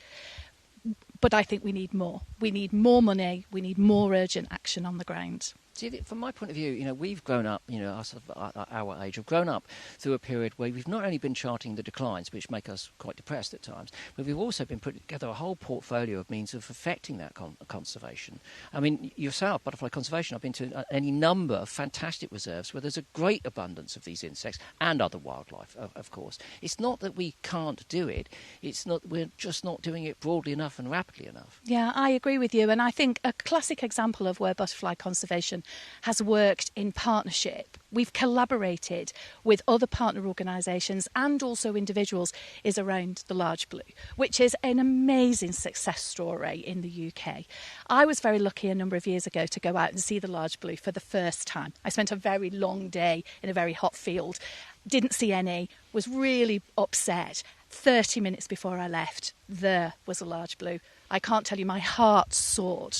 Speaker 8: But I think we need more. We need more money. We need more urgent action on the ground.
Speaker 1: See, from my point of view, we've grown up, us of our age have grown up through a period where we've not only been charting the declines, which make us quite depressed at times, but we've also been putting together a whole portfolio of means of affecting that conservation. I mean, yourself, Butterfly Conservation, I've been to any number of fantastic reserves where there's a great abundance of these insects and other wildlife, of course. It's not that we can't do it, we're just not doing it broadly enough and rapidly enough.
Speaker 8: Yeah, I agree with you. And I think a classic example of where Butterfly Conservation has worked in partnership, we've collaborated with other partner organisations and also individuals, is around the large blue, which is an amazing success story in the UK. I was very lucky a number of years ago to go out and see the large blue for the first time. I spent a very long day in a very hot field, didn't see any, was really upset. 30 minutes before I left, there was a large blue. I can't tell you, my heart soared.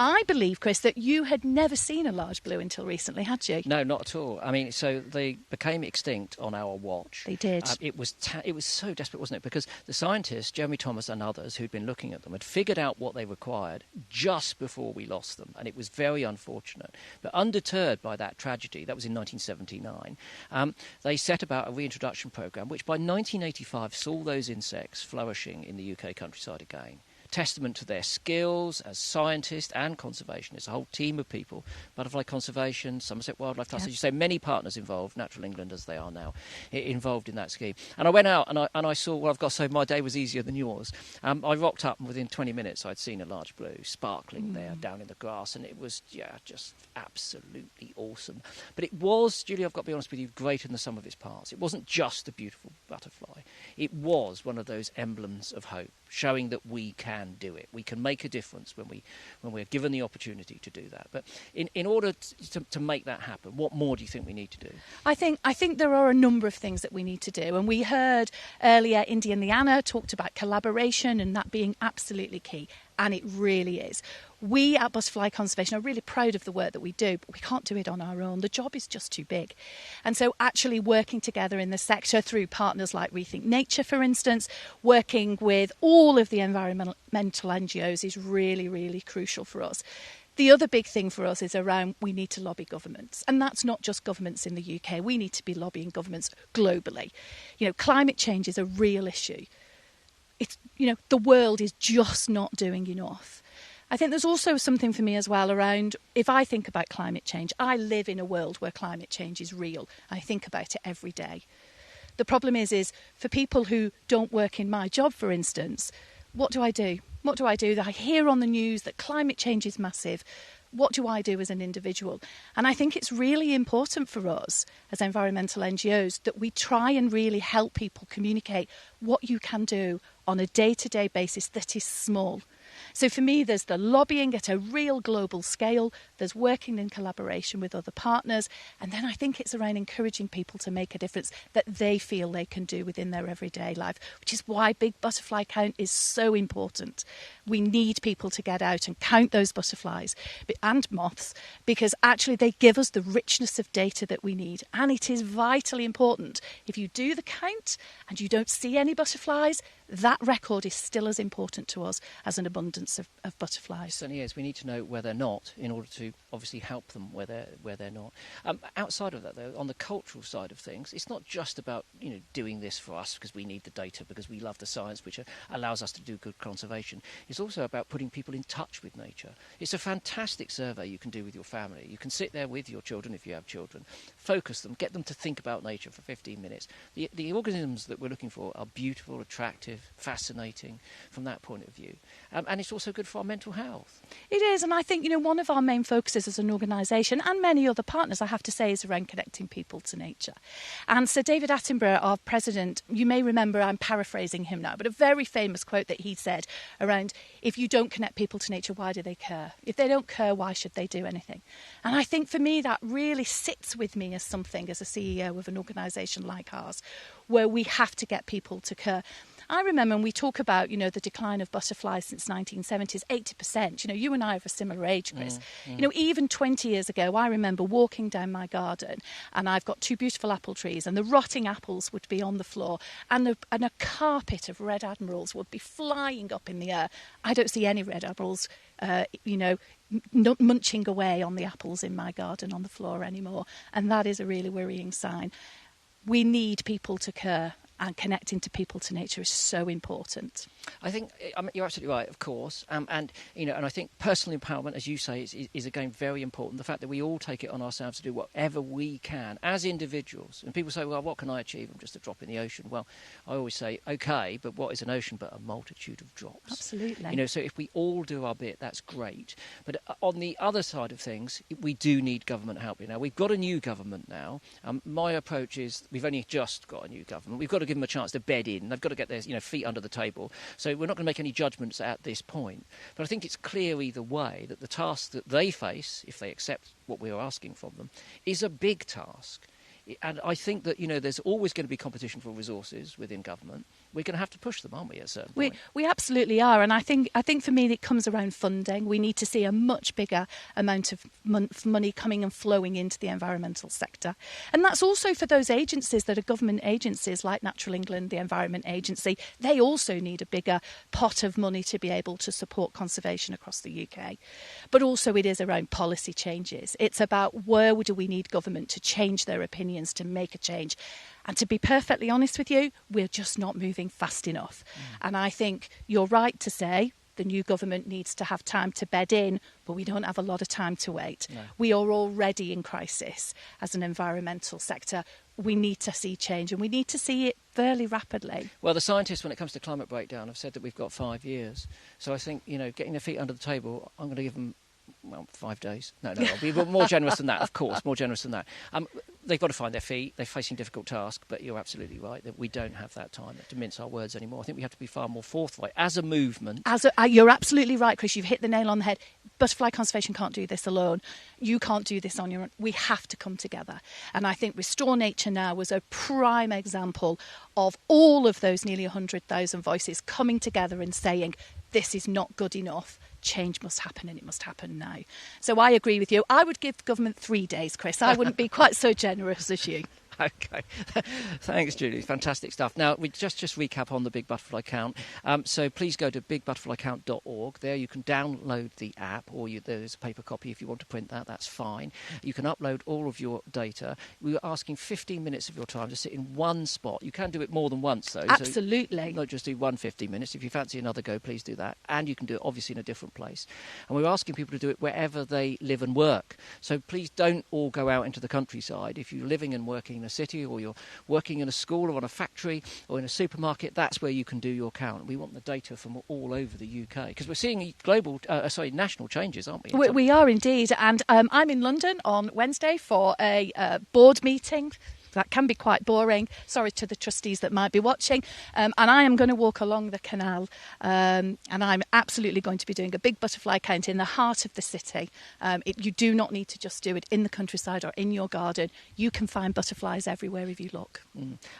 Speaker 8: I believe, Chris, that you had never seen a large blue until recently, had you?
Speaker 1: No, not at all. I mean, so they became extinct on our watch.
Speaker 8: They did.
Speaker 1: It was so desperate, wasn't it? Because the scientists, Jeremy Thomas and others who'd been looking at them, had figured out what they required just before we lost them, and it was very unfortunate. But undeterred by that tragedy, that was in 1979, they set about a reintroduction programme, which by 1985 saw those insects flourishing in the UK countryside again. Testament to their skills as scientists and conservationists, a whole team of people, Butterfly Conservation, Somerset Wildlife Trust, as you say, many partners involved, Natural England as they are now, involved in that scheme. And I went out and I saw, well, I've got to say, my day was easier than yours. I rocked up and within 20 minutes I'd seen a large blue sparkling there down in the grass, and it was, just absolutely awesome. But it was, Julie, I've got to be honest with you, greater than the sum of its parts. It wasn't just a beautiful butterfly. It was one of those emblems of hope, showing that we can do it. We can make a difference when we're given the opportunity to do that. But in order to make that happen, what more do you think we need to do?
Speaker 8: I think there are a number of things that we need to do. And we heard earlier Indy and Leanna talked about collaboration and that being absolutely key. And it really is. We at Butterfly Conservation are really proud of the work that we do, but we can't do it on our own. The job is just too big. And so actually working together in the sector through partners like Rethink Nature, for instance, working with all of the environmental NGOs is really, really crucial for us. The other big thing for us is around we need to lobby governments. And that's not just governments in the UK. We need to be lobbying governments globally. Climate change is a real issue. The world is just not doing enough. I think there's also something for me as well around, if I think about climate change, I live in a world where climate change is real. I think about it every day. The problem is for people who don't work in my job, for instance, what do I do? What do I do? I hear on the news that climate change is massive. What do I do as an individual? And I think it's really important for us as environmental NGOs that we try and really help people communicate what you can do on a day-to-day basis that is small. So for me, there's the lobbying at a real global scale, there's working in collaboration with other partners, and then I think it's around encouraging people to make a difference that they feel they can do within their everyday life, which is why Big Butterfly Count is so important. We need people to get out and count those butterflies and moths, because actually they give us the richness of data that we need, and it is vitally important. If you do the count and you don't see any butterflies, that record is still as important to us as an abundance of butterflies.
Speaker 1: It certainly is. We need to know where they're not in order to obviously help them where they're not. Outside of that, though, on the cultural side of things, it's not just about doing this for us because we need the data, because we love the science, which allows us to do good conservation. It's also about putting people in touch with nature. It's a fantastic survey you can do with your family. You can sit there with your children, if you have children, focus them, get them to think about nature for 15 minutes. The organisms that we're looking for are beautiful, attractive, fascinating from that point of view. And it's also good for our mental health.
Speaker 8: It is, and I think, one of our main focuses as an organisation, and many other partners, I have to say, is around connecting people to nature. And Sir David Attenborough, our president, you may remember, I'm paraphrasing him now, but a very famous quote that he said around, if you don't connect people to nature, why do they care? If they don't care, why should they do anything? And I think for me, that really sits with me as something, as a CEO of an organisation like ours, where we have to get people to care. I remember when we talk about, the decline of butterflies since 1970s, 80%. You and I are of a similar age, Chris. Even 20 years ago, I remember walking down my garden, and I've got 2 beautiful apple trees, and the rotting apples would be on the floor, and a carpet of red admirals would be flying up in the air. I don't see any red admirals, munching away on the apples in my garden on the floor anymore, and that is a really worrying sign. We need people to care, and connecting to people, to nature, is so important.
Speaker 1: I think you're absolutely right, of course, and I think personal empowerment, as you say, is again very important. The fact that we all take it on ourselves to do whatever we can as individuals. And people say, well, what can I achieve? I'm just a drop in the ocean. Well, I always say, okay, but what is an ocean but a multitude of drops?
Speaker 8: Absolutely.
Speaker 1: So if we all do our bit, that's great. But on the other side of things, we do need government help. Now we've got a new government now. My approach is we've only just got a new government. We've got to give them a chance to bed in. They've got to get their feet under the table. So we're not going to make any judgments at this point. But I think it's clear either way that the task that they face, if they accept what we are asking from them, is a big task. And I think that, there's always going to be competition for resources within government. We're going to have to push them, aren't we, at a certain point?
Speaker 8: We absolutely are. And I think for me it comes around funding. We need to see a much bigger amount of money coming and flowing into the environmental sector. And that's also for those agencies that are government agencies like Natural England, the Environment Agency. They also need a bigger pot of money to be able to support conservation across the UK. But also it is around policy changes. It's about where do we need government to change their opinions, to make a change. And to be perfectly honest with you, we're just not moving fast enough. And I think you're right to say the new government needs to have time to bed in, but we don't have a lot of time to wait. No. We are already in crisis as an environmental sector. We need to see change, and we need to see it fairly rapidly.
Speaker 1: Well, the scientists, when it comes to climate breakdown, have said that we've got 5 years. So I think, getting their feet under the table, I'm going to give them 5 days. No, I'll be more generous than that, of course, more generous than that. They've got to find their feet. They're facing difficult tasks, but you're absolutely right that we don't have that time to mince our words anymore. I think we have to be far more forthright as a movement.
Speaker 8: You're absolutely right, Chris. You've hit the nail on the head. Butterfly conservation can't do this alone. You can't do this on your own. We have to come together. And I think Restore Nature Now was a prime example of all of those nearly 100,000 voices coming together and saying, this is not good enough. Change must happen, and it must happen now. So I agree with you. I would give government 3 days, Chris. I wouldn't be quite so generous as you.
Speaker 1: Okay. Thanks, Julie. Fantastic stuff. Now, we just recap on the Big Butterfly Count. So please go to bigbutterflycount.org. There you can download the app, or there's a paper copy if you want to print that. That's fine. You can upload all of your data. We were asking 15 minutes of your time to sit in one spot. You can do it more than once, though.
Speaker 8: Absolutely.
Speaker 1: So not just do 15 minutes. If you fancy another go, please do that. And you can do it, obviously, in a different place. And we're asking people to do it wherever they live and work. So please don't all go out into the countryside. If you're living and working in a city, or you're working in a school or on a factory or in a supermarket, that's where you can do your count. We want the data from all over the UK, because we're seeing national changes, aren't we?
Speaker 8: We are indeed. And I'm in London on Wednesday for a board meeting. That can be quite boring. Sorry to the trustees that might be watching. And I am going to walk along the canal, and I'm absolutely going to be doing a big butterfly count in the heart of the city. You do not need to just do it in the countryside or in your garden. You can find butterflies everywhere if you look.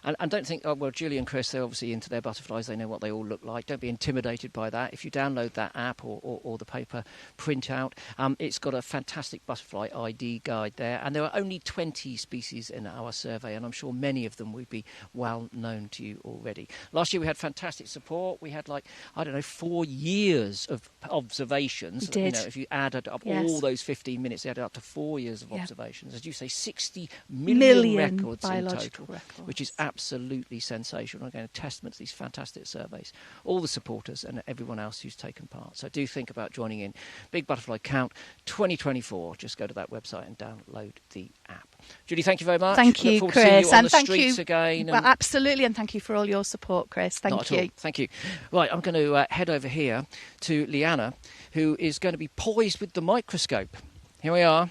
Speaker 1: And don't think, Julie and Chris, they're obviously into their butterflies. They know what they all look like. Don't be intimidated by that. If you download that app or the paper printout, it's got a fantastic butterfly ID guide there. And there are only 20 species in our survey, and I'm sure many of them would be well known to you already. Last year we had fantastic support. We had 4 years of observations.
Speaker 8: We did.
Speaker 1: If you added up all those 15 minutes, they added up to 4 years of observations. As you say, 60 million records
Speaker 8: biological
Speaker 1: in total,
Speaker 8: records,
Speaker 1: which is absolutely sensational. Again, a testament to these fantastic surveys. All the supporters and everyone else who's taken part. So do think about joining in. Big Butterfly Count 2024. Just go to that website and download the app. Julie, thank you very much.
Speaker 8: Thank you,
Speaker 1: Chris.
Speaker 8: You
Speaker 1: and thank you again.
Speaker 8: Well, absolutely, and thank you for all your support, Chris. Thank you.
Speaker 1: Thank you. Right, I'm going to head over here to Leanna, who is going to be poised with the microscope. Here we are.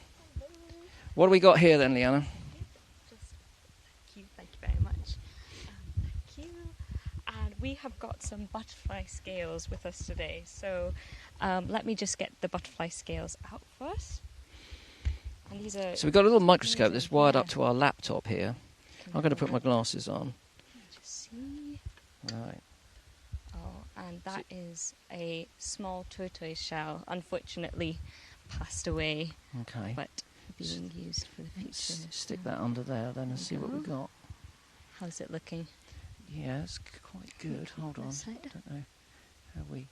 Speaker 1: What do we got here then, Leanna?
Speaker 2: Thank you very much. Thank you. And we have got some butterfly scales with us today. So let me just get the butterfly scales out for us. And these are
Speaker 1: so we've got a little microscope that's wired up to our laptop here. I'm going to put my glasses on.
Speaker 2: Just see.
Speaker 1: Right.
Speaker 2: And that is a small tortoise shell, unfortunately passed away,
Speaker 1: Okay.
Speaker 2: but being used for the future.
Speaker 1: Let's stick that under there then and see what we've got.
Speaker 2: How's it looking?
Speaker 1: Yeah, it's quite good. Hold on.
Speaker 2: This
Speaker 1: I
Speaker 2: side.
Speaker 1: don't know how we...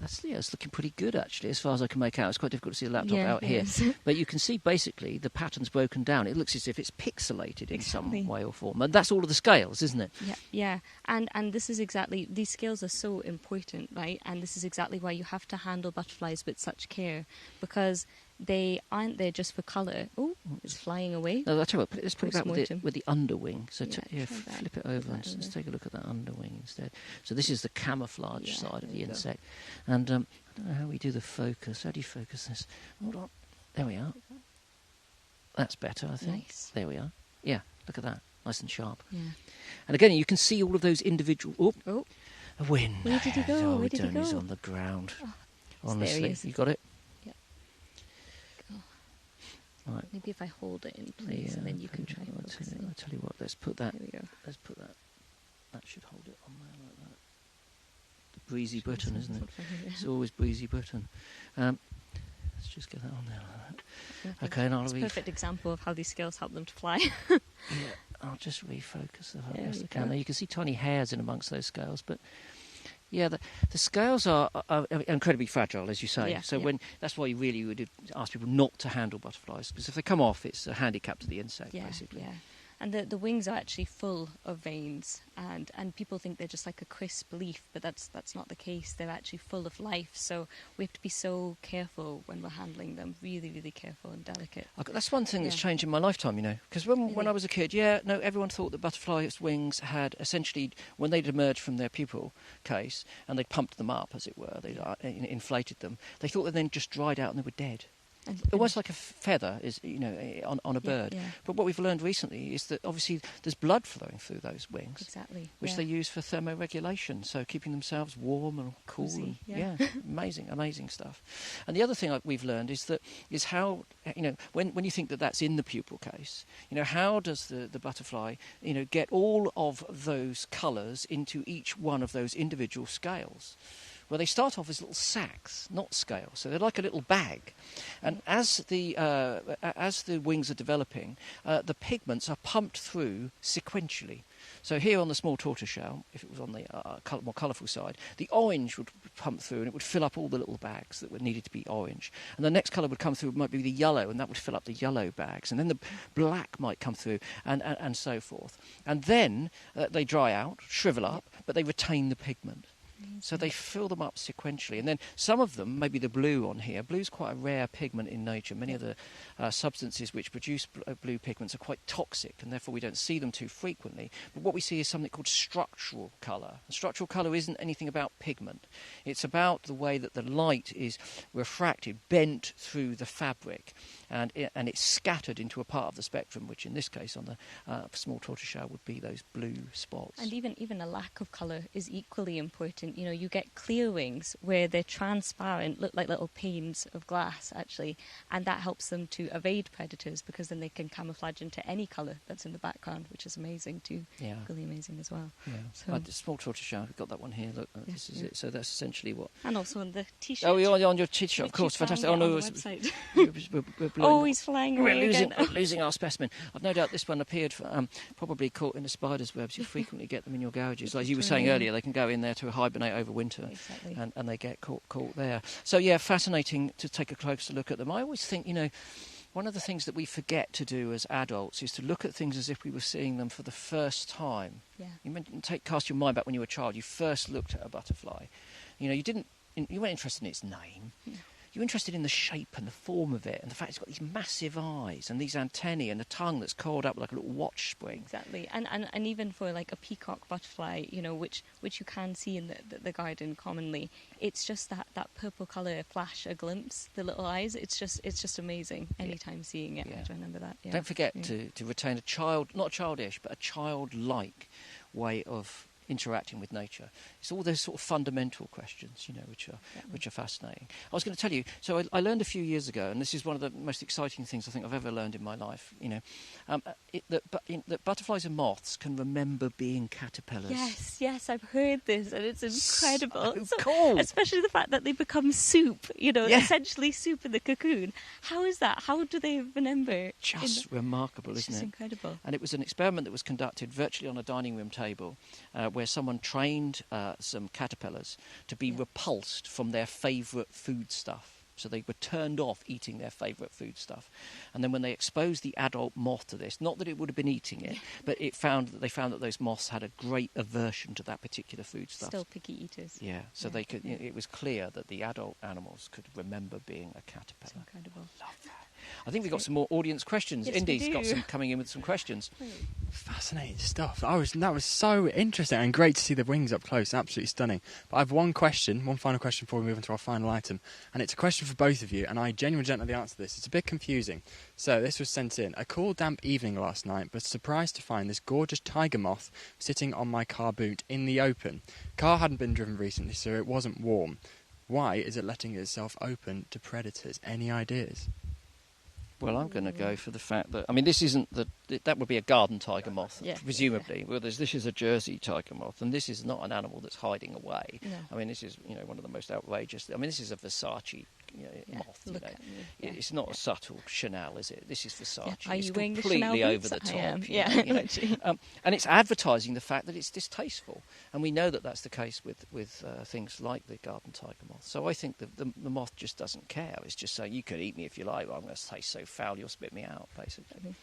Speaker 1: it's looking pretty good, actually, as far as I can make out. It's quite difficult to see the laptop out here. But you can see, basically, the pattern's broken down. It looks as if it's pixelated in some way or form. And that's all of the scales, isn't it?
Speaker 2: Yeah. And this is exactly... These scales are so important, right? And this is exactly why you have to handle butterflies with such care, because they aren't there just for colour. Oh, it's flying away.
Speaker 1: No, I'll tell you what, let's put it back with the underwing. So flip it over and let's take a look at that underwing instead. So this is the camouflage side of the insect. And I don't know how we do the focus. How do you focus this? Hold on. There we are. That's better, I think.
Speaker 2: Nice.
Speaker 1: There we are. Yeah, look at that. Nice and sharp.
Speaker 2: Yeah.
Speaker 1: And again, you can see all of those individual...
Speaker 2: Oh.
Speaker 1: A wind.
Speaker 2: Where did he go? Where did he go?
Speaker 1: He's on the ground.
Speaker 2: Oh,
Speaker 1: honestly.
Speaker 2: there he is.
Speaker 1: You got it?
Speaker 2: Right. Maybe if I hold it in place and then you can try focusing.
Speaker 1: I'll tell you what, let's put that...
Speaker 2: Here we go.
Speaker 1: Let's put that... That should hold it on there like that. The breezy Britain, isn't it? It's always breezy Britain. Let's just get that on there like that. Okay, and I'll...
Speaker 2: It's a perfect example of how these scales help them to fly.
Speaker 1: I'll just refocus the best I can. Now, you can see tiny hairs in amongst those scales, but... Yeah, the scales are incredibly fragile, as you say.
Speaker 2: Yeah,
Speaker 1: so that's why you really would ask people not to handle butterflies, because if they come off, it's a handicap to the insect, basically.
Speaker 2: Yeah. And the wings are actually full of veins, and people think they're just like a crisp leaf, but that's not the case. They're actually full of life, so we have to be so careful when we're handling them, really, really careful and delicate.
Speaker 1: That's one thing that's changed in my lifetime, because when I was a kid, everyone thought that butterflies' wings had essentially, when they'd emerged from their pupal case, and they'd pumped them up, as it were, they'd inflated them, they thought they then just dried out and they were dead. Almost like a feather is, on a bird.
Speaker 2: Yeah.
Speaker 1: But what we've learned recently is that obviously there's blood flowing through those wings.
Speaker 2: Exactly.
Speaker 1: Which they use for thermoregulation, so keeping themselves warm and cool.
Speaker 2: Cozy,
Speaker 1: amazing stuff. And the other thing we've learned is how, when you think that that's in the pupal case, how does the butterfly, get all of those colours into each one of those individual scales? Well, they start off as little sacs, not scales, so they're like a little bag. And as the wings are developing, the pigments are pumped through sequentially. So here on the small tortoiseshell, if it was on the more colourful side, the orange would pump through and it would fill up all the little bags that were needed to be orange. And the next colour would come through, might be the yellow, and that would fill up the yellow bags. And then the black might come through, and so forth. And then they dry out, shrivel up, but they retain the pigment. So they fill them up sequentially. And then some of them, maybe the blue on here, blue's quite a rare pigment in nature. Many of the substances which produce blue pigments are quite toxic, and therefore we don't see them too frequently. But what we see is something called structural colour. And structural colour isn't anything about pigment. It's about the way that the light is refracted, bent through the fabric, and it's scattered into a part of the spectrum, which in this case on the small tortoiseshell would be those blue spots.
Speaker 2: And even a lack of colour is equally important. You get clear wings where they're transparent, look like little panes of glass, actually, and that helps them to evade predators, because then they can camouflage into any colour that's in the background, which is amazing too. Yeah. Really amazing as well.
Speaker 1: Yeah. So, the small tortoiseshell, we've got that one here. Look, this is it. So that's essentially what...
Speaker 2: And also on the T-shirt.
Speaker 1: Oh, you're on your T-shirt, of course. Fantastic. Oh, no,
Speaker 2: website.
Speaker 1: we're
Speaker 2: he's flying away
Speaker 1: we're losing our specimen. I've no doubt this one appeared, probably caught in the spider's webs. You frequently get them in your garages. Like you were saying earlier, they can go in there to hibernate over winter, and they get caught there. So fascinating to take a closer look at them. I always think, one of the things that we forget to do as adults is to look at things as if we were seeing them for the first time. Yeah. Cast your mind back when you were a child. You first looked at a butterfly. You weren't interested in its name. Yeah. You're interested in the shape and the form of it, and the fact it's got these massive eyes and these antennae and a tongue that's coiled up like a little watch spring.
Speaker 2: Exactly, and even for like a peacock butterfly, which you can see in the garden commonly, it's just that purple colour flash a glimpse, the little eyes. It's just amazing. Anytime seeing it, I remember that. Yeah.
Speaker 1: Don't forget to retain not childish, but a childlike way of interacting with nature. It's all those sort of fundamental questions, you know, which are fascinating. I was going to tell you, so I learned a few years ago, and this is one of the most exciting things I think I've ever learned in my life, you know, that butterflies and moths can remember being caterpillars.
Speaker 2: Yes, I've heard this, and it's incredible.
Speaker 1: So cool.
Speaker 2: Especially the fact that they become soup, you know,
Speaker 1: Yeah.
Speaker 2: essentially soup in the cocoon. How is that? How do they remember?
Speaker 1: Just remarkable,
Speaker 2: It's
Speaker 1: isn't
Speaker 2: just
Speaker 1: it?
Speaker 2: incredible.
Speaker 1: And it was an experiment that was conducted virtually on a dining room table where someone trained some caterpillars to be repulsed from their favourite foodstuff. So they were turned off eating their favourite foodstuff. And then when they exposed the adult moth to this, not that it would have been eating it, but they found that those moths had a great aversion to that particular foodstuff.
Speaker 2: Still picky eaters.
Speaker 1: Yeah, so they could. It was clear that the adult animals could remember being a
Speaker 2: It's
Speaker 1: caterpillar.
Speaker 2: incredible.
Speaker 1: Love that. I think we've got some more audience questions.
Speaker 2: Yes, we
Speaker 1: Indy's got
Speaker 2: do.
Speaker 1: some coming in with some questions.
Speaker 3: Fascinating stuff. That was so interesting and great to see the wings up close. Absolutely stunning. But I have one final question before we move on to our final item, and it's a question for both of you. And I genuinely don't know the answer to this. It's a bit confusing. So this was sent in. A cool, damp evening last night, but surprised to find this gorgeous tiger moth sitting on my car boot in the open. Car hadn't been driven recently, so it wasn't warm. Why is it letting itself open to predators? Any ideas?
Speaker 1: Well, I'm going to go for the fact that, I mean, this isn't that would be a garden tiger moth,
Speaker 2: Yeah.
Speaker 1: presumably. Whereas this is a Jersey tiger moth, and this is not an animal that's hiding away.
Speaker 2: No.
Speaker 1: I mean, this is, you know, one of the most outrageous. I mean, this is a Versace moth. You
Speaker 2: Look
Speaker 1: know.
Speaker 2: at me. Yeah.
Speaker 1: It's not a subtle Chanel, is it? This is Versace.
Speaker 2: Are
Speaker 1: it's
Speaker 2: you wearing the
Speaker 1: completely
Speaker 2: Chanel
Speaker 1: over
Speaker 2: boots?
Speaker 1: the top.
Speaker 2: I am.
Speaker 1: you
Speaker 2: Yeah,
Speaker 1: know, you know.
Speaker 2: literally.
Speaker 1: And it's advertising the fact that it's distasteful, and we know that that's the case with things like the garden tiger moth. So I think the moth just doesn't care. It's just saying, you could eat me if you like, but I'm going to taste so foul you'll spit me out, basically.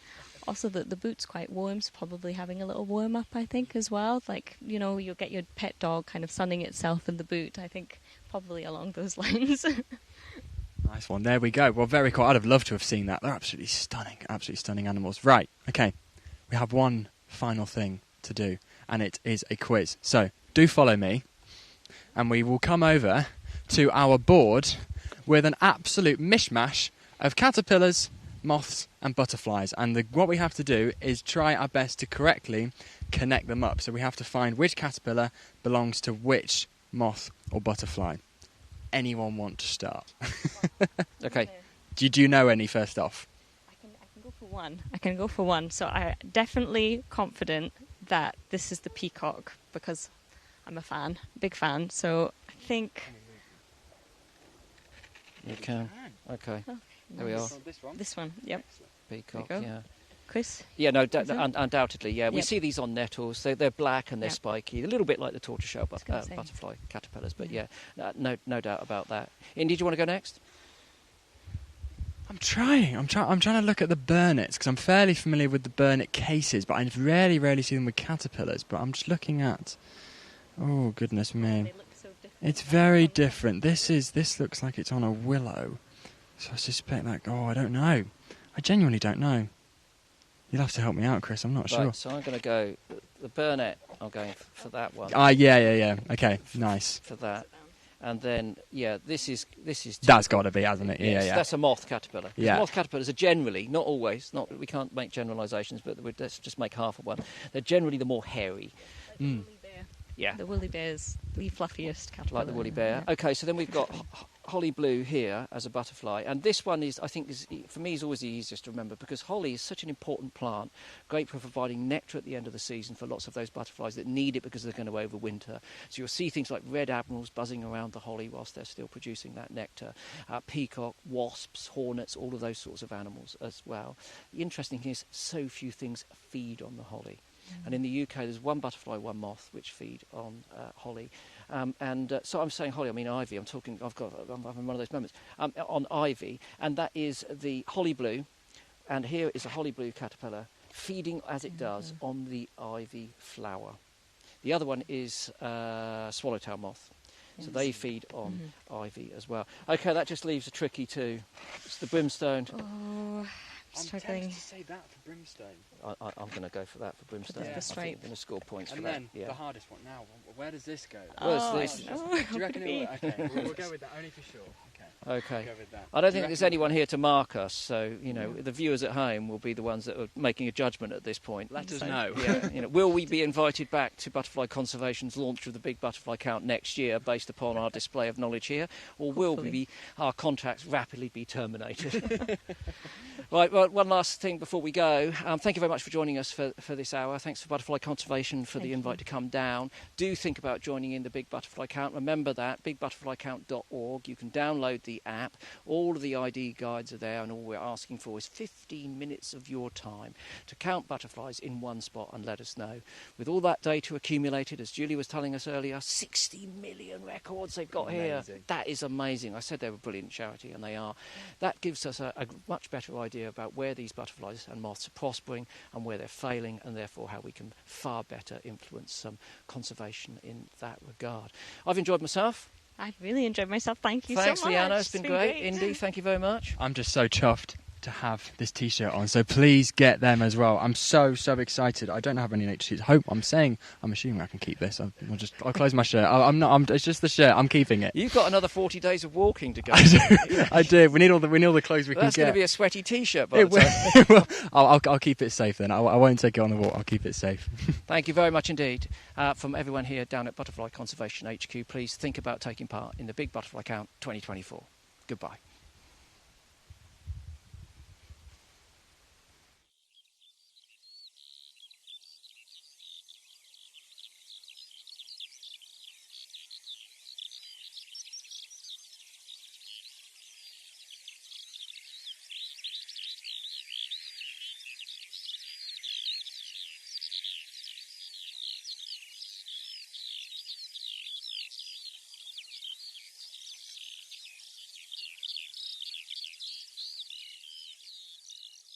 Speaker 2: Also, the boot's quite warm, so probably having a little warm up, I think, as well. Like, you know, you'll get your pet dog kind of sunning itself in the boot. I think probably along those lines.
Speaker 3: Nice one. There we go. Well, very cool. I'd have loved to have seen that. They're absolutely stunning animals. Right. Okay. We have one final thing to do, and it is a quiz. So do follow me, and we will come over to our board with an absolute mishmash of caterpillars, moths and butterflies, and what we have to do is try our best to correctly connect them up. So we have to find which caterpillar belongs to which moth or butterfly. Anyone want to start?
Speaker 1: Okay.
Speaker 3: Do you know any first off?
Speaker 2: I can go for one. So I'm definitely confident that this is the peacock because I'm a fan, big fan. So I think
Speaker 1: You can. Okay.
Speaker 2: Oh,
Speaker 1: There we are.
Speaker 2: this one. Yep.
Speaker 1: Peacock,
Speaker 2: There you go.
Speaker 1: yeah.
Speaker 2: Chris?
Speaker 1: Yeah, no,
Speaker 2: Is it?
Speaker 1: undoubtedly, yeah. We
Speaker 2: Yep.
Speaker 1: see these on nettles. They're black and they're
Speaker 2: Yep.
Speaker 1: spiky, a little bit like the tortoiseshell
Speaker 2: was gonna say.
Speaker 1: butterfly caterpillars. But yeah, no doubt about that. Indy, do you want to go next?
Speaker 3: I'm trying to look at the burnets because I'm fairly familiar with the burnet cases, but I rarely see them with caterpillars. But I'm just looking at. Oh goodness me!
Speaker 2: They look so different.
Speaker 3: It's very different. This looks like it's on a willow, so I suspect that. Oh, I don't know. I genuinely don't know. You'll have to help me out, Chris. I'm not sure.
Speaker 1: Right, so I'm going to go the burnet. I'm going for that one.
Speaker 3: Yeah. Okay, nice.
Speaker 1: For that, and then this is.
Speaker 3: That's got to be, hasn't it?
Speaker 1: Yes,
Speaker 3: Yeah.
Speaker 1: That's a moth caterpillar. 'Cause
Speaker 3: Yeah.
Speaker 1: Moth caterpillars are generally, not always, we can't make generalisations, but let's just make half of one. They're generally the more hairy.
Speaker 2: Like the woolly bear.
Speaker 1: Yeah.
Speaker 2: The woolly bear's the fluffiest caterpillar.
Speaker 1: Like the woolly bear.
Speaker 2: Yeah.
Speaker 1: Okay, so then we've got holly blue here as a butterfly, and this one is for me is always the easiest to remember because holly is such an important plant, great for providing nectar at the end of the season for lots of those butterflies that need it because they're going to overwinter. So you'll see things like red admirals buzzing around the holly whilst they're still producing that nectar, peacock, wasps, hornets, all of those sorts of animals as well. The interesting thing is so few things feed on the holly. And in the UK, there's one butterfly, one moth, which feed on holly. So I'm saying holly, I mean ivy. I'm having one of those moments on ivy, and that is the holly blue. And here is a holly blue caterpillar feeding, as it does, on the ivy flower. The other one is swallowtail moth. So they feed on ivy as well. Okay, that just leaves a tricky two. It's the brimstone.
Speaker 2: Oh, I'm struggling.
Speaker 3: to say that for brimstone.
Speaker 1: I'm going to go for that for brimstone.
Speaker 2: the
Speaker 1: I think
Speaker 2: stripe.
Speaker 1: I'm going to score points
Speaker 3: And
Speaker 1: for
Speaker 3: then
Speaker 1: that. Yeah.
Speaker 3: the hardest one now. Where does this go?
Speaker 1: Where's this?
Speaker 2: No.
Speaker 3: Do you reckon it will? Okay, we'll go with that only for sure. Okay.
Speaker 1: Okay.
Speaker 3: Go with that.
Speaker 1: I don't
Speaker 3: Do
Speaker 1: think
Speaker 3: you
Speaker 1: there's
Speaker 3: reckon-
Speaker 1: anyone here to mark us, so the viewers at home will be the ones that are making a judgment at this point.
Speaker 3: Let us
Speaker 1: So,
Speaker 3: know.
Speaker 1: Yeah, will we be invited back to Butterfly Conservation's launch of the Big Butterfly Count next year, based upon our display of knowledge here, or will our contacts rapidly be terminated? Right. Well, one last thing before we go. Thank you very much for joining us for this hour. Thanks for Butterfly Conservation for the invite to come down. Do think about joining in the Big Butterfly Count. Remember that, bigbutterflycount.org. You can download the app. All of the ID guides are there, and all we're asking for is 15 minutes of your time to count butterflies in one spot and let us know. With all that data accumulated, as Julie was telling us earlier, 60 million records they've got here. That is amazing. I said they were a brilliant charity, and they are. That gives us a much better idea about where these butterflies and moths are prospering and where they're failing, and therefore how we can far better influence some conservation in that regard. I've enjoyed myself.
Speaker 2: I've really enjoyed myself. Thank you so much.
Speaker 1: Thanks, Leanna. It's been great. Indy, thank you very much.
Speaker 3: I'm just so chuffed to have this T-shirt on, so please get them as well. I'm so excited. I don't have any nature suits. I'm assuming I can keep this. I'll close my shirt. It's just the shirt. I'm keeping it.
Speaker 1: You've got another 40 days of walking to go.
Speaker 3: I do. We need all the clothes we can get.
Speaker 1: That's going to be a sweaty T-shirt by the time.
Speaker 3: Well, I'll keep it safe then. I won't take it on the walk. I'll keep it safe.
Speaker 1: Thank you very much indeed. From everyone here down at Butterfly Conservation HQ, please think about taking part in the Big Butterfly Count 2024. Goodbye.